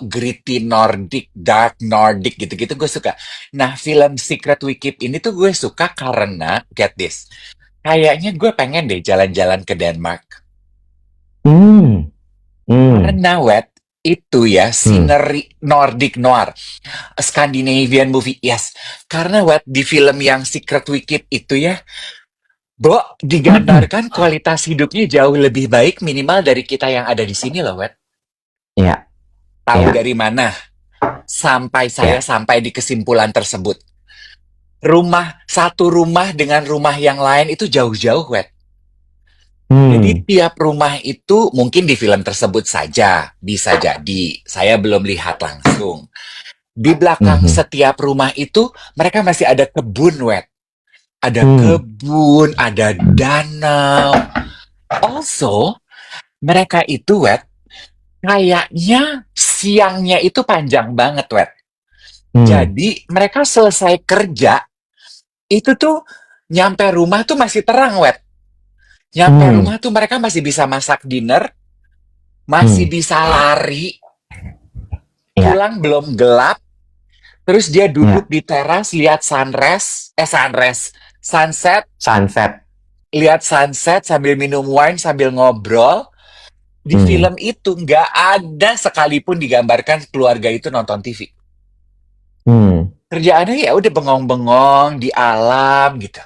gritty Nordic, dark Nordic gitu-gitu gue suka. Nah, film Secret We Keep ini tuh gue suka karena, get this, kayaknya gue pengen deh jalan-jalan ke Denmark. Karena wet, itu ya, scenery Nordic Noir. Scandinavian movie, yes. Karena wet, di film yang Secret We Keep itu ya, digambarkan kualitas hidupnya jauh lebih baik minimal dari kita yang ada di sini loh, wet. Iya. Tahu dari mana? Sampai saya sampai di kesimpulan tersebut. Satu rumah dengan rumah yang lain itu jauh-jauh, wet. Jadi tiap rumah itu mungkin di film tersebut saja, bisa jadi. Saya belum lihat langsung. Di belakang setiap rumah itu mereka masih ada kebun, wet. Ada kebun, ada danau. Also, mereka itu, wet, kayaknya siangnya itu panjang banget, wet. Jadi mereka selesai kerja, itu tuh nyampe rumah tuh masih terang, wet. Nyampe rumah tuh mereka masih bisa masak dinner, masih bisa lari, pulang belum gelap, terus dia duduk di teras lihat sunset, lihat sunset sambil minum wine sambil ngobrol. Di film itu nggak ada sekalipun digambarkan keluarga itu nonton TV. Kerjaannya ya udah bengong-bengong di alam gitu.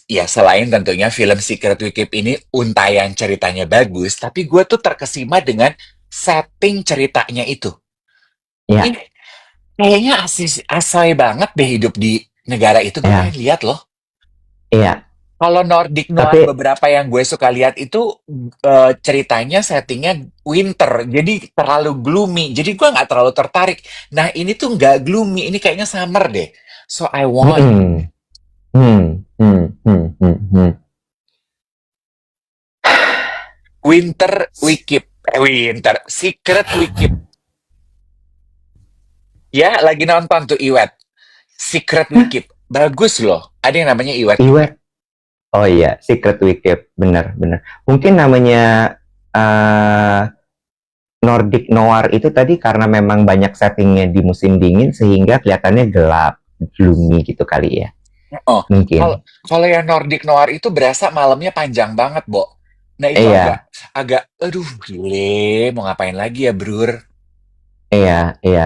Ya selain tentunya film Secret Wicked ini untayan ceritanya bagus, tapi gue tuh terkesima dengan setting ceritanya itu. Iya, Ini kayaknya asoy banget deh hidup di negara itu. Gue pengen iya, lihat loh. iya. Kalau Nordic Noir Tapi beberapa yang gue suka lihat itu ceritanya settingnya winter, jadi terlalu gloomy. Jadi gue nggak terlalu tertarik. Nah ini tuh nggak gloomy, ini kayaknya summer deh. So I want mm-mm. Hmm. Winter Secret Wicked. Ya lagi nonton tuh Iwet. Secret Hah? Wicked, bagus loh. Ada yang namanya Iwet juga. Iwet. Oh iya, Secret Wicked. Benar, benar. Mungkin namanya eh, Nordic Noir itu tadi karena memang banyak settingnya di musim dingin sehingga kelihatannya gelap, gloomy gitu kali ya. Oh, kalau Mungkin. kalau yang Nordic Noir itu berasa malamnya panjang banget, Bo. Nah, itu agak Iya, agak aduh, gile, mau ngapain lagi ya, Brur? iya, iya.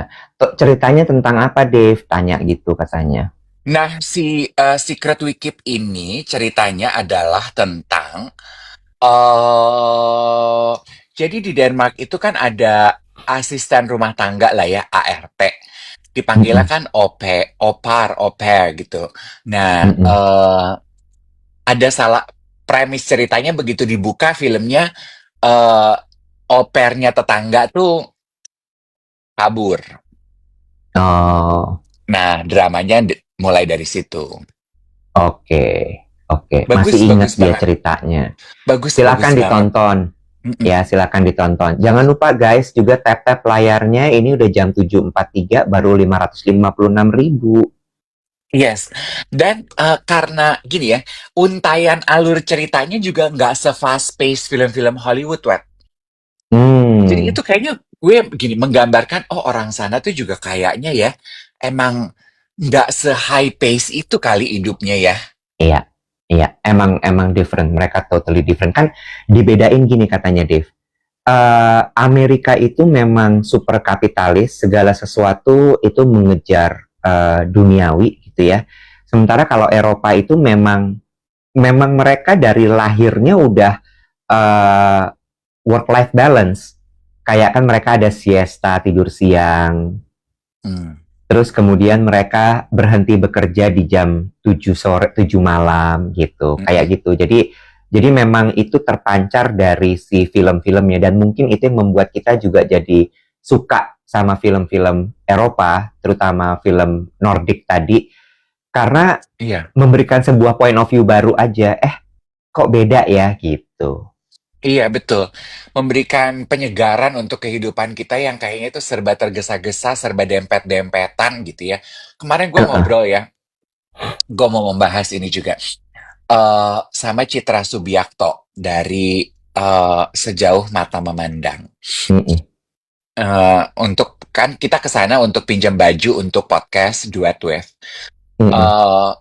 Ceritanya tentang apa, Dave? Tanya gitu katanya. Nah, si Secret Wicked ini ceritanya adalah tentang eh jadi di Denmark itu kan ada asisten rumah tangga lah ya, ART. Dipanggilnya Mm-mm, kan au pair gitu. Nah, mm-mm. ada salah premis ceritanya begitu dibuka filmnya eh au pairnya tetangga tuh kabur. Oh, Nah, dramanya mulai dari situ. oke, oke. Masih Bagus, ingat bagus dia banget. ceritanya. Bagus, bagus Silakan banget. ditonton. Mm-mm. Ya, silakan ditonton. Jangan lupa guys, juga tap-tap layarnya. Ini udah jam 7.43, baru 556.000. Yes, dan karena gini ya, untayan alur ceritanya juga nggak se-fast pace film-film Hollywood, Wet. Jadi Hmm, itu kayaknya gue gini menggambarkan, oh orang sana tuh juga kayaknya ya, emang nggak se-high pace itu kali hidupnya ya. iya, iya. Emang different. Mereka totally different. Kan dibedain gini katanya, Dave. Amerika itu memang super kapitalis, segala sesuatu itu mengejar duniawi gitu ya. Sementara kalau Eropa itu memang memang mereka dari lahirnya udah uh, work life balance. Kayak kan mereka ada siesta, tidur siang, Hmm, terus kemudian mereka berhenti bekerja di jam 7 sore, 7 malam gitu. Kayak mm-mm. gitu. Jadi memang itu terpancar dari si film-filmnya dan mungkin itu yang membuat kita juga jadi suka sama film-film Eropa, terutama film Nordic tadi karena Iya, memberikan sebuah point of view baru aja. Kok beda ya gitu. iya betul. Memberikan penyegaran untuk kehidupan kita yang kayaknya itu serba tergesa-gesa, serba dempet-dempetan gitu ya. Kemarin gue ngobrol ya, gue mau membahas ini juga. Sama Citra Subiakto dari Sejauh Mata Memandang. Mm-mm, Untuk kan kita ke sana untuk pinjam baju untuk podcast Duet Wave. mm-mm, Eh,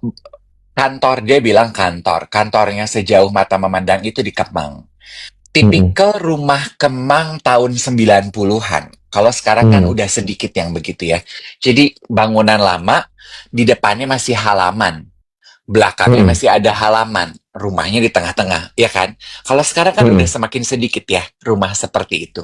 kantor dia bilang kantornya Sejauh Mata Memandang itu di Kemang. mm-mm, Tipikal rumah Kemang tahun 90-an. Kalau sekarang kan mm, udah sedikit yang begitu ya. Jadi bangunan lama, di depannya masih halaman, belakangnya mm-mm, masih ada halaman, rumahnya di tengah-tengah, ya kan? Kalau sekarang kan udah mm-mm, semakin sedikit ya rumah seperti itu.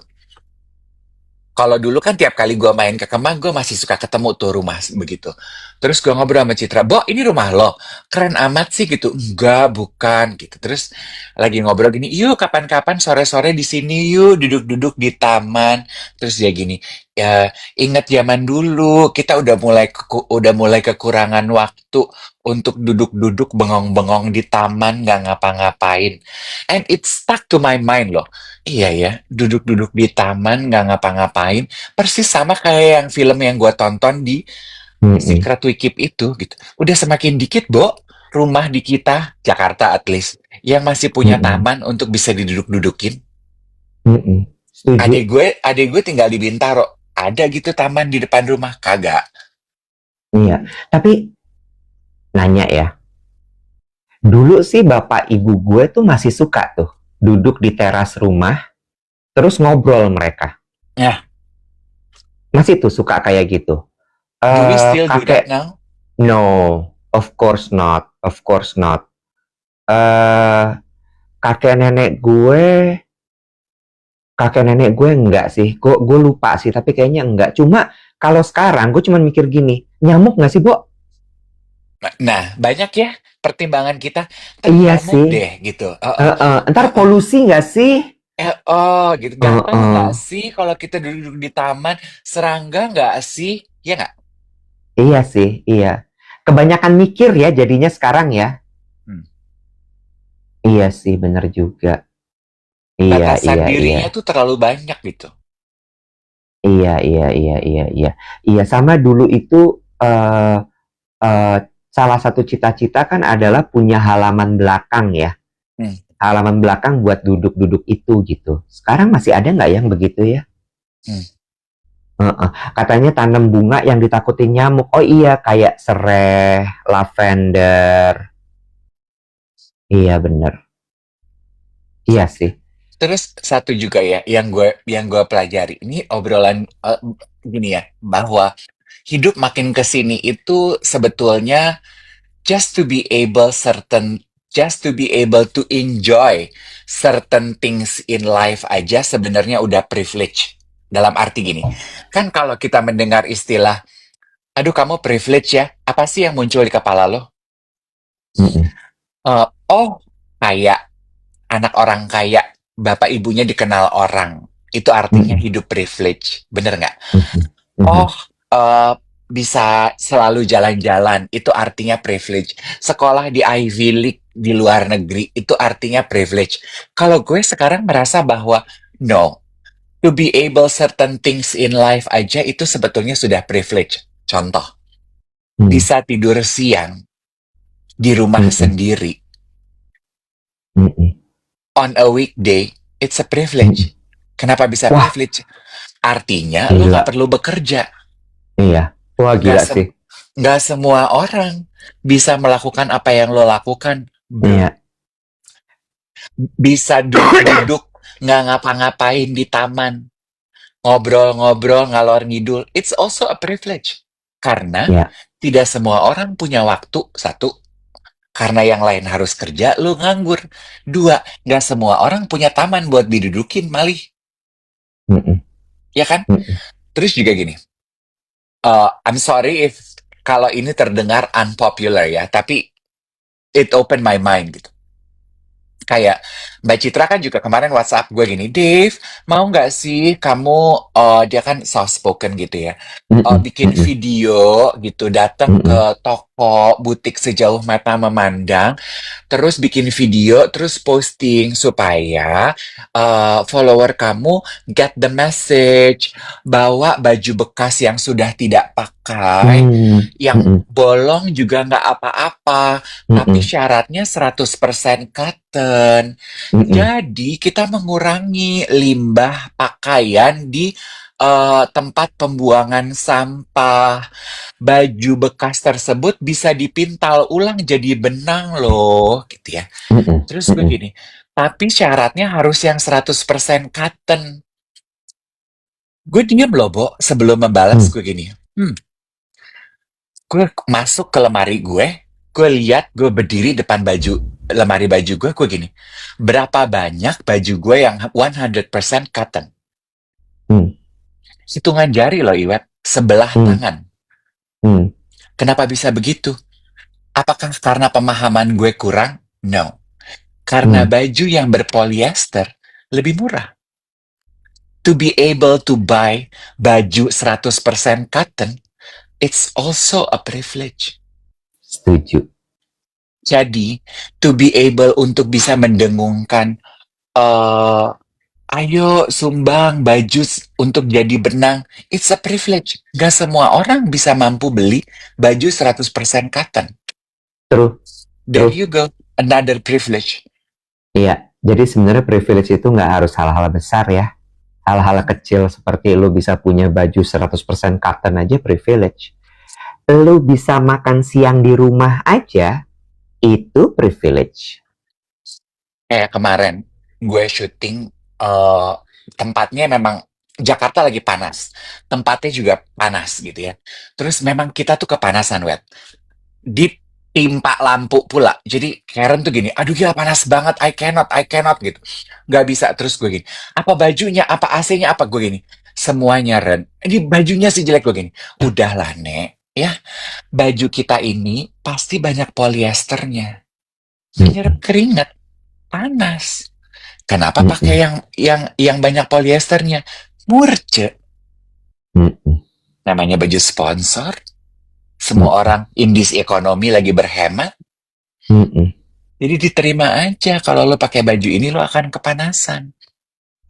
Kalau dulu kan tiap kali gue main ke Kemang, gue masih suka ketemu tuh rumah begitu. Terus gue ngobrol sama Citra, Bo, ini rumah lo? Keren amat sih gitu. Enggak, bukan gitu. Terus lagi ngobrol gini, yuk kapan-kapan sore-sore di sini yuk duduk-duduk di taman. Terus dia gini, ya ingat zaman dulu kita udah mulai kekurangan waktu untuk duduk-duduk bengong-bengong di taman nggak ngapa-ngapain. And it stuck to my mind loh. Iya ya, duduk-duduk di taman nggak ngapa-ngapain, persis sama kayak yang film yang gua tonton di mm-mm, Secret We Keep itu gitu. Udah semakin dikit, Bo, rumah di kita, Jakarta at least, yang masih punya mm-mm, taman untuk bisa diduduk-dudukin. mm-mm. Setuju. Adik gue tinggal di Bintaro. Ada gitu taman di depan rumah? Kagak. Iya. Tapi nanya ya, dulu sih bapak ibu gue tuh masih suka tuh duduk di teras rumah, terus ngobrol mereka. Nah, Masih tuh suka kayak gitu. do we still do that Kakek, now? no, of course not, of course not. eh kakek nenek gue kakek nenek gue enggak sih. Gue lupa sih, tapi kayaknya enggak. Cuma kalau sekarang gue cuma mikir gini, nyamuk nggak sih, Bo? Nah, banyak ya pertimbangan kita, ntar Iya nyamuk sih. deh gitu. Heeh, Ntar heeh. polusi nggak sih? Oh gitu. Gatel Heeh. nggak sih kalau kita duduk di taman? Serangga nggak sih? Ya nggak? Iya sih, iya. Kebanyakan mikir ya jadinya sekarang ya. Hmm. Iya sih, bener juga. Iya, Batasan iya, iya. dirinya tuh terlalu banyak gitu. Iya, iya, iya, iya, iya. Iya, sama dulu itu eh eh, salah satu cita-cita kan adalah punya halaman belakang ya. Hmm, Halaman belakang buat duduk-duduk itu gitu. Sekarang masih ada nggak yang begitu ya? hmm. Heeh. Katanya tanam bunga yang ditakutin nyamuk. Oh iya, kayak serai, lavender. Iya bener. Iya sih. Terus satu juga ya yang gue pelajari ini obrolan gini ya, bahwa hidup makin ke sini itu sebetulnya just to be able certain just to be able to enjoy certain things in life aja sebenarnya udah privilege. Dalam arti gini, kan kalau kita mendengar istilah, aduh kamu privilege ya, apa sih yang muncul di kepala lo? Mm-mm. Oh, kayak anak orang kaya, bapak ibunya dikenal orang. Itu artinya Mm-mm. hidup privilege, bener nggak? Mhm. Oh, Mhm. eh, bisa selalu jalan-jalan, itu artinya privilege. Sekolah di Ivy League di luar negeri, itu artinya privilege. Kalau gue sekarang merasa bahwa, no, to be able certain things in life aja itu sebetulnya sudah privilege. Contoh, Mhm. bisa tidur siang di rumah Mhm. sendiri. Mhm. On a weekday, it's a Mhm. privilege. Kenapa bisa Wah, privilege? Artinya lu nggak gila. perlu bekerja. Iya. Wah, Nggak gila sih. nggak semua orang bisa melakukan apa yang lo lakukan, bro. Iya. Bisa duduk nggak ngapa-ngapain di taman, ngobrol-ngobrol ngalor ngidul. It's also a privilege. Karena Iya. tidak semua orang punya waktu, satu. Karena yang lain harus kerja, lu nganggur. Dua, nggak semua orang punya taman buat didudukin, malih. Mhm. Ya kan? Mhm. Terus juga gini, I'm sorry if kalau ini terdengar unpopular ya, tapi it open my mind gitu. Kayak Mbak Citra kan juga kemarin WhatsApp gue gini, Dave, mau nggak sih kamu, dia kan soft spoken gitu ya, Mhm. bikin Mhm. video gitu, datang Mhm. ke toko, butik sejauh mata memandang, terus bikin video, terus posting supaya follower kamu get the message, bawa baju bekas yang sudah tidak pakai, Mhm. yang Mhm. bolong juga nggak apa-apa, tapi Mhm. syaratnya 100% cotton. Mhm. Jadi kita mengurangi limbah pakaian di tempat pembuangan sampah. Baju bekas tersebut bisa dipintal ulang jadi benang loh, gitu ya. Mhm. Terus gue Mhm. gini, tapi syaratnya harus yang 100% cotton. Gue diem loh, Bo, sebelum membalas Mhm. gue gini. Gue masuk ke lemari gue lihat, gue berdiri depan lemari baju gue gini. Berapa banyak baju gue yang 100% cotton? Mhm. Hitungan jari loh, Iwet. Sebelah Mhm. tangan. Mhm. Kenapa bisa begitu? Apakah karena pemahaman gue kurang? No. Karena Mhm. baju yang berpolyester lebih murah. To be able to buy baju 100% cotton, it's also a privilege. Setuju. Jadi, to be able untuk bisa mendengungkan, eh ayo sumbang baju untuk jadi benang, it's a privilege. Gak semua orang bisa mampu beli baju 100% cotton. True. There True. you go, another privilege. Iya. Jadi sebenarnya privilege itu nggak harus hal-hal besar ya. Hal-hal Mm-mm. kecil seperti lu bisa punya baju 100% cotton aja privilege. Lu bisa makan siang di rumah aja, itu privilege. Kayak kemarin, gue syuting, eh tempatnya memang Jakarta lagi panas. Tempatnya juga panas gitu ya. Terus memang kita tuh kepanasan, Wet. Di timpa lampu pula. Jadi Karen tuh gini, aduh gila panas banget, I cannot gitu. Nggak bisa, terus gue gini, apa bajunya, apa AC-nya, apa gue gini. Semuanya Ren, ini bajunya sih jelek gue gini. Udahlah Nek, ya baju kita ini pasti banyak polyesternya. Menyerap Mm-mm. keringat, panas. Kenapa pakai Mm-mm. yang banyak polyesternya? Murce, Mm-mm. namanya baju sponsor. Semua Mm-mm. orang indis ekonomi lagi berhemat. Mm-mm. Jadi diterima aja kalau lo pakai baju ini lo akan kepanasan.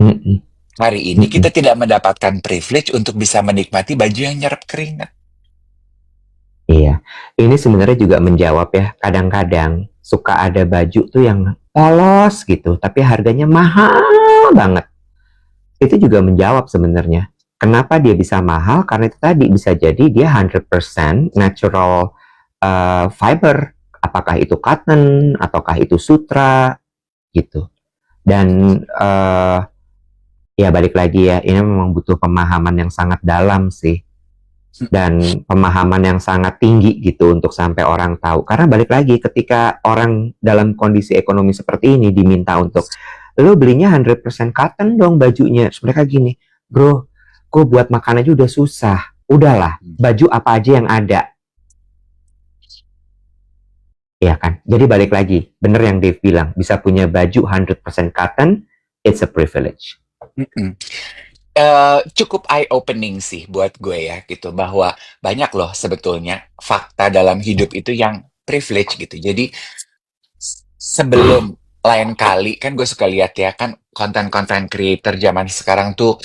Mm-mm. Hari ini Mm-mm. kita tidak mendapatkan privilege untuk bisa menikmati baju yang nyerap keringat. Iya, ini sebenarnya juga menjawab ya. Kadang-kadang suka ada baju tuh yang polos gitu, tapi harganya mahal banget. Itu juga menjawab sebenarnya. Kenapa dia bisa mahal? Karena itu tadi bisa jadi dia 100% natural fiber. Apakah itu cotton, ataukah itu sutra gitu. Dan ya balik lagi ya, ini memang butuh pemahaman yang sangat dalam sih dan pemahaman yang sangat tinggi gitu untuk sampai orang tahu. Karena balik lagi ketika orang dalam kondisi ekonomi seperti ini diminta untuk lo belinya 100% cotton dong bajunya. Terus mereka gini, bro, gue buat makan aja udah susah. Udahlah, baju apa aja yang ada. Ya kan? Jadi balik lagi, bener yang Dave bilang, bisa punya baju 100% cotton, it's a privilege. Mm-mm. Cukup eye opening sih buat gue ya gitu bahwa banyak loh sebetulnya fakta dalam hidup itu yang privilege gitu. Jadi sebelum lain kali kan gue suka lihat ya kan konten-konten creator zaman sekarang tuh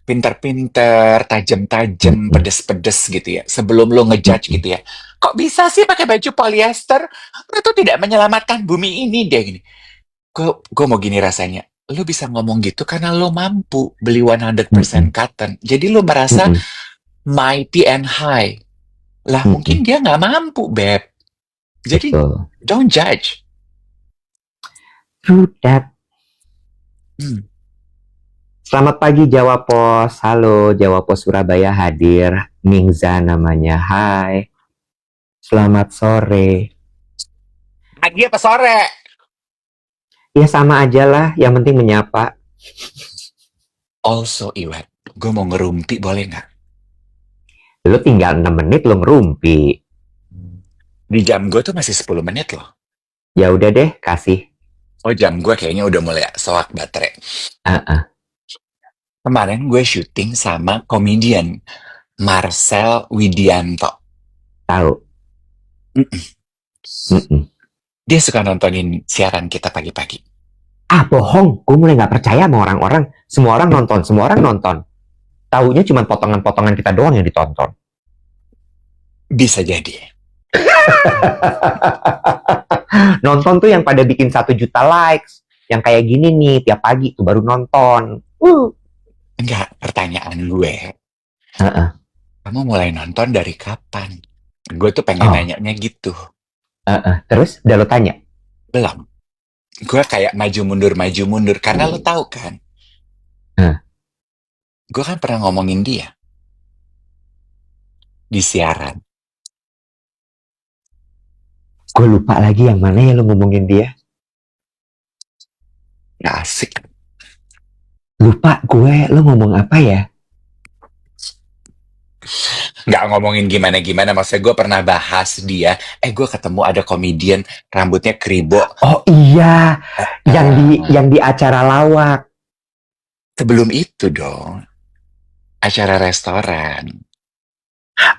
pinter-pinter, tajem-tajem, Mm-mm. pedes-pedes gitu ya. Sebelum lo ngejudge Mm-mm. gitu ya. Kok bisa sih pakai baju polyester? Itu tidak menyelamatkan bumi ini deh gini. Gue mau gini rasanya. Lo bisa ngomong gitu karena lo mampu beli 100% Mm-mm. cotton. Jadi lo merasa Mm-mm. mighty and high. Lah mungkin Mm-mm. dia nggak mampu, Beb. Jadi Betul. don't judge. True that. Hmm. Selamat pagi Jawa Pos. Halo, Jawa Pos Surabaya hadir. Mingza namanya. Hai. Selamat sore. Pagi apa sore? Ya sama aja lah, yang penting menyapa. Also, Iwet, gue mau ngerumpi boleh nggak? Lu tinggal 6 menit lu ngerumpi. Di jam gue tuh masih 10 menit loh. Ya udah deh, kasih. Oh, jam gue kayaknya udah mulai soak baterai. Uh-uh. Kemarin gue syuting sama komedian Marcel Widianto. Tahu. Mm-mm. Mm-mm. Dia suka nontonin siaran kita pagi-pagi. Ah bohong, gue mulai nggak percaya sama orang-orang. Semua orang nonton, semua orang nonton. Taunya cuma potongan-potongan kita doang yang ditonton. Bisa jadi. Nonton tuh yang pada bikin 1 juta likes. Yang kayak gini nih, tiap pagi tuh baru nonton. Enggak, pertanyaan gue. Uh-uh. Kamu mulai nonton dari kapan? Gue tuh pengen Oh, nanyanya gitu. terus udah lo tanya? Belum. Gue kayak maju mundur. Karena lo tahu kan, Uh, gue kan pernah ngomongin dia di siaran. gue lupa lagi yang mana ya lo ngomongin dia. Gak asik. Lupa gue, lo ngomong apa ya? Nggak ngomongin gimana-gimana, maksudnya gue pernah bahas dia, gue ketemu ada komedian rambutnya kribo. Oh iya, Uh, yang di acara lawak. sebelum itu dong, acara restoran.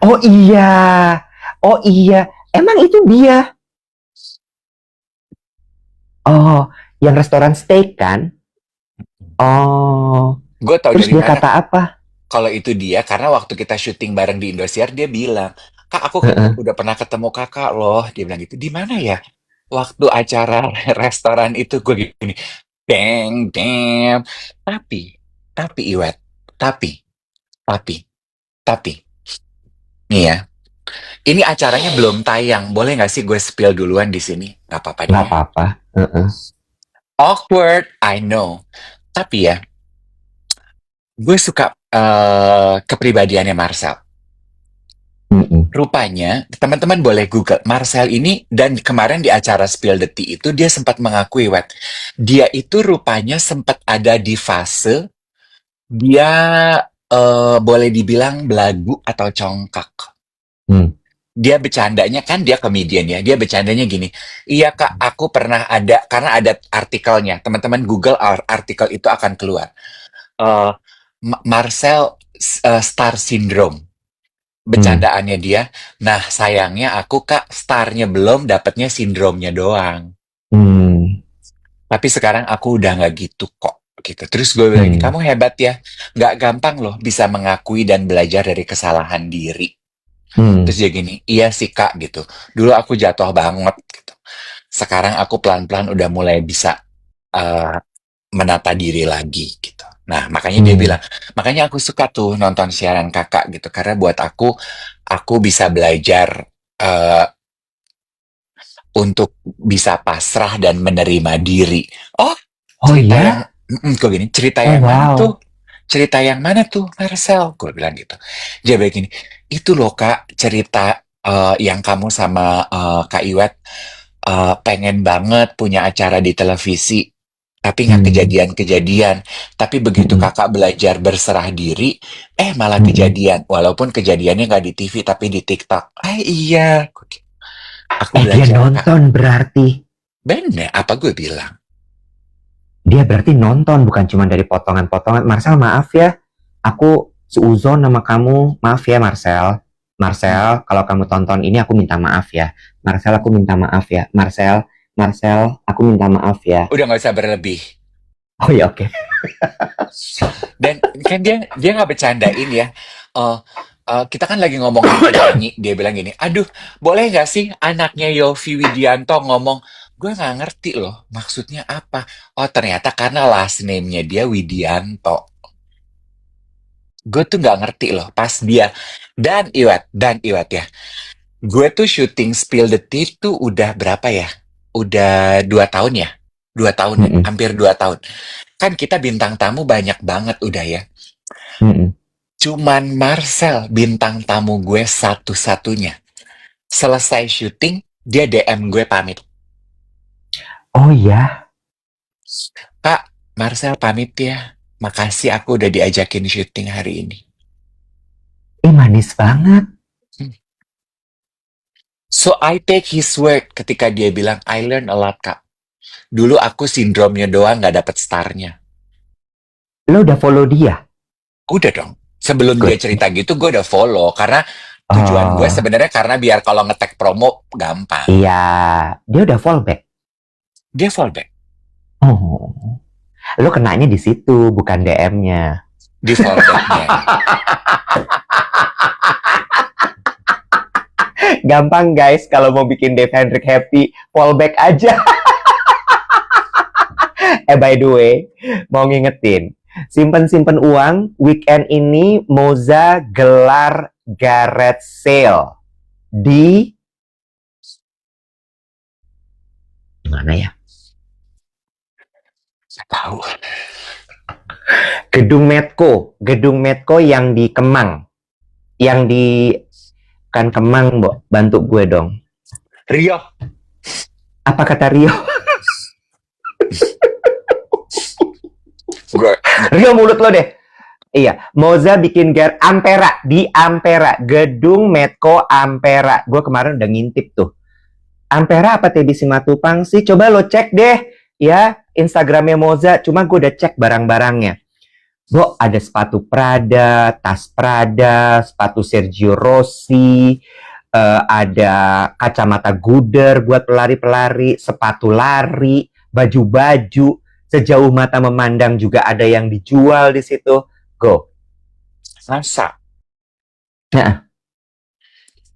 Oh iya, oh iya. Emang itu dia? Oh, yang restoran steak kan? Oh, Gue tau terus dari dia mana kata apa? kalau itu dia, karena waktu kita syuting bareng di Indosiar, dia bilang, Kak, aku Heeh. udah pernah ketemu kakak loh. Dia bilang gitu, di mana ya? Waktu acara restoran itu gue gini, deng, deng. Tapi Iwet, tapi, tapi, tapi, nih ya, ini acaranya belum tayang. Boleh nggak sih gue spill duluan di sini? Nggak apa-apa deh Nggak ya. apa-apa. Heeh. Awkward, I know. Tapi ya, gue suka kepribadiannya Marcel. Mm-mm. Rupanya, teman-teman boleh Google, Marcel ini, dan kemarin di acara Spill the Tea itu, dia sempat mengakui, Wet, dia itu rupanya sempat ada di fase, dia boleh dibilang belagu atau congkak. Hmm. Dia bercandanya, kan dia komedian ya, dia bercandanya gini, iya kak, aku pernah ada, karena ada artikelnya, teman-teman Google artikel itu akan keluar. Eh, Marcel Star Syndrome, Hmm. bercandaannya dia. Nah, sayangnya aku kak, starnya belum, dapetnya sindromnya doang. Hmm. Tapi sekarang aku udah nggak gitu kok. Gitu. Terus gue bilang, Hmm. kamu hebat ya. Nggak gampang loh bisa mengakui dan belajar dari kesalahan diri. Terus Hmm. dia gini, iya sih kak gitu. Dulu aku jatuh banget gitu. Sekarang aku pelan-pelan udah mulai bisa eh, menata diri lagi gitu. Nah, makanya dia Hmm. bilang, makanya aku suka tuh nonton siaran kakak gitu. Karena buat aku bisa belajar eh, untuk bisa pasrah dan menerima diri. Oh, Oh cerita yang, ya? kok gini, cerita Oh yang mana tuh? wow. Cerita yang mana tuh, Marcel? Gue bilang gitu. Dia bilang gini, itu loh kak, cerita yang kamu sama Kak Iwet pengen banget punya acara di televisi, tapi nggak Hmm. kejadian-kejadian. Tapi begitu Mm-mm. kakak belajar berserah diri, malah Mm-mm. kejadian. Walaupun kejadiannya nggak di TV, tapi di TikTok. Iya. Aku Dia belajar, kak. nonton berarti. Bener, apa gue bilang? Dia berarti nonton, bukan cuma dari potongan-potongan. Marcel, maaf ya. Aku seuzon sama kamu. Maaf ya, Marcel. Hmm. Marcel, kalau kamu tonton ini aku minta maaf ya. Marcel, aku minta maaf ya. Marcel, Marcel, aku minta maaf ya. Udah nggak usah berlebih. Oh ya, oke. Dan kan dia nggak bercandain ya. Eh, kita kan lagi ngomongin penyanyi, dia bilang gini, aduh, boleh nggak sih anaknya Yovie Widianto ngomong? Gue nggak ngerti loh, maksudnya apa? Oh, ternyata karena last name-nya dia Widianto. Gue tuh nggak ngerti loh, pas dia dan Iwat ya. Gue tuh syuting Spill the Tea tuh udah berapa ya? Udah 2 tahun ya? 2 tahun ya? Mm-mm. Hampir 2 tahun. Kan kita bintang tamu banyak banget udah ya. Mm-mm. Cuman Marcel bintang tamu gue satu-satunya. Selesai syuting, dia DM gue pamit. Oh ya, Kak, Marcel pamit ya. Makasih aku udah diajakin syuting hari ini. manis banget. Hmm. So I take his word ketika dia bilang, I learn a lot kak. Dulu aku sindromnya doang gak dapet starnya. Lo udah follow dia? Udah dong. Sebelum dia Good. cerita gitu, gue udah follow. Karena tujuan gue Oh, sebenarnya karena biar kalau ngetek promo, gampang. iya. Dia udah fallback. Dia fallback. Oh, lo kenanya di situ, bukan DM-nya. Di fallbacknya. Gampang guys, kalau mau bikin Dave Hendrik happy, fallback aja. By the way, mau ngingetin, simpen-simpen uang, weekend ini Moza gelar garage sale di mana ya? Gak tahu. Gedung Medco yang di Kemang, yang di kan Kemang, Bo. Bantu gue dong. Rio. Apa kata Rio? Gue Rio mulut lo deh. Iya, Moza bikin Ampera di Ampera, Gedung Medco Ampera. Gue kemarin udah ngintip tuh. Ampera apa TB Simatupang sih? Coba lo cek deh ya Instagramnya Moza. Cuma gue udah cek barang-barangnya. Bo, ada sepatu Prada, tas Prada, sepatu Sergio Rossi, ada kacamata Guder buat pelari-pelari, sepatu lari, baju-baju, sejauh mata memandang juga ada yang dijual di situ. Go. masa Nah,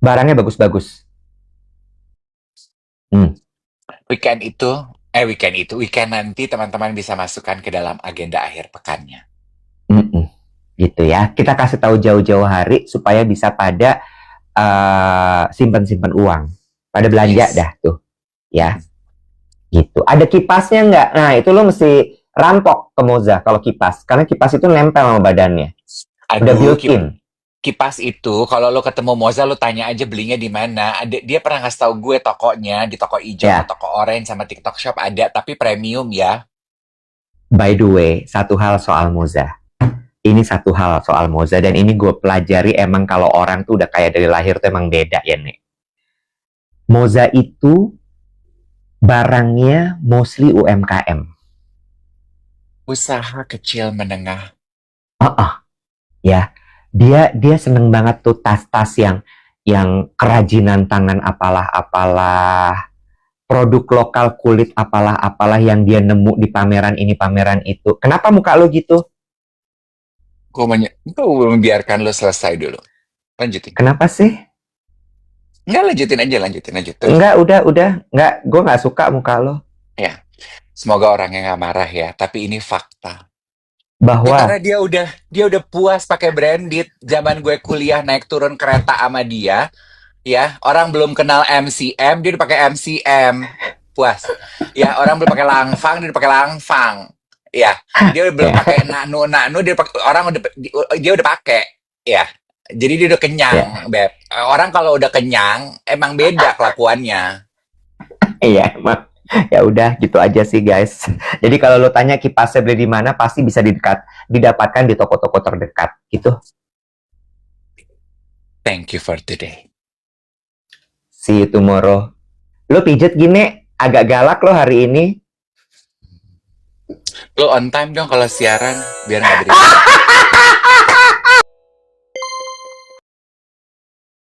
barangnya bagus-bagus. Hmm. weekend nanti teman-teman bisa masukkan ke dalam agenda akhir pekannya. Mm-mm. Gitu ya. Kita kasih tahu jauh-jauh hari supaya bisa pada simpan-simpan uang. Pada belanja Yes. dah tuh. Ya, gitu. Ada kipasnya nggak? Nah, itu lo mesti rampok ke Moza kalau kipas. Karena kipas itu nempel sama badannya. Udah Aduh, built in. kipas itu kalau lo ketemu Moza lo tanya aja belinya di mana. Dia pernah ngasih tahu gue tokonya di toko ijo sama Ya, toko orange sama TikTok Shop ada tapi premium ya. by the way, satu hal soal Moza. Ini satu hal soal Moza dan ini gue pelajari emang kalau orang tuh udah kayak dari lahir tuh emang beda ya nih. Moza itu barangnya mostly UMKM. Usaha kecil menengah. Oh, oh, ya. Dia seneng banget tuh tas-tas yang kerajinan tangan apalah-apalah, produk lokal kulit apalah-apalah yang dia nemu di pameran ini pameran itu. Kenapa muka lo gitu? Gue membiarkan lo selesai dulu. Lanjutin. Kenapa sih? Enggak, lanjutin aja, lanjutin terus. Enggak, udah. Enggak, gue nggak suka muka lo. Ya, semoga orangnya nggak marah ya. Tapi ini fakta. Ya karena Bahwa, dia udah puas pakai branded. Zaman gue kuliah naik turun kereta sama dia, ya orang belum kenal MCM, dia udah pakai MCM. Puas. Ya orang belum pakai Langfang, dia udah pakai Langfang. Ya, dia belum ya, pakai Nano, dia udah pakai. Ya. Jadi dia udah kenyang, ya, Beb. Orang kalau udah kenyang, emang beda kelakuannya. iya emang. Ya udah gitu aja sih guys. Jadi kalau lo tanya kipasnya beli di mana, pasti bisa didapatkan di toko-toko terdekat gitu. Thank you for today. See you tomorrow. Lo pijet gini, agak galak lo hari ini. Lo on time dong kalau siaran, biar nggak berisik.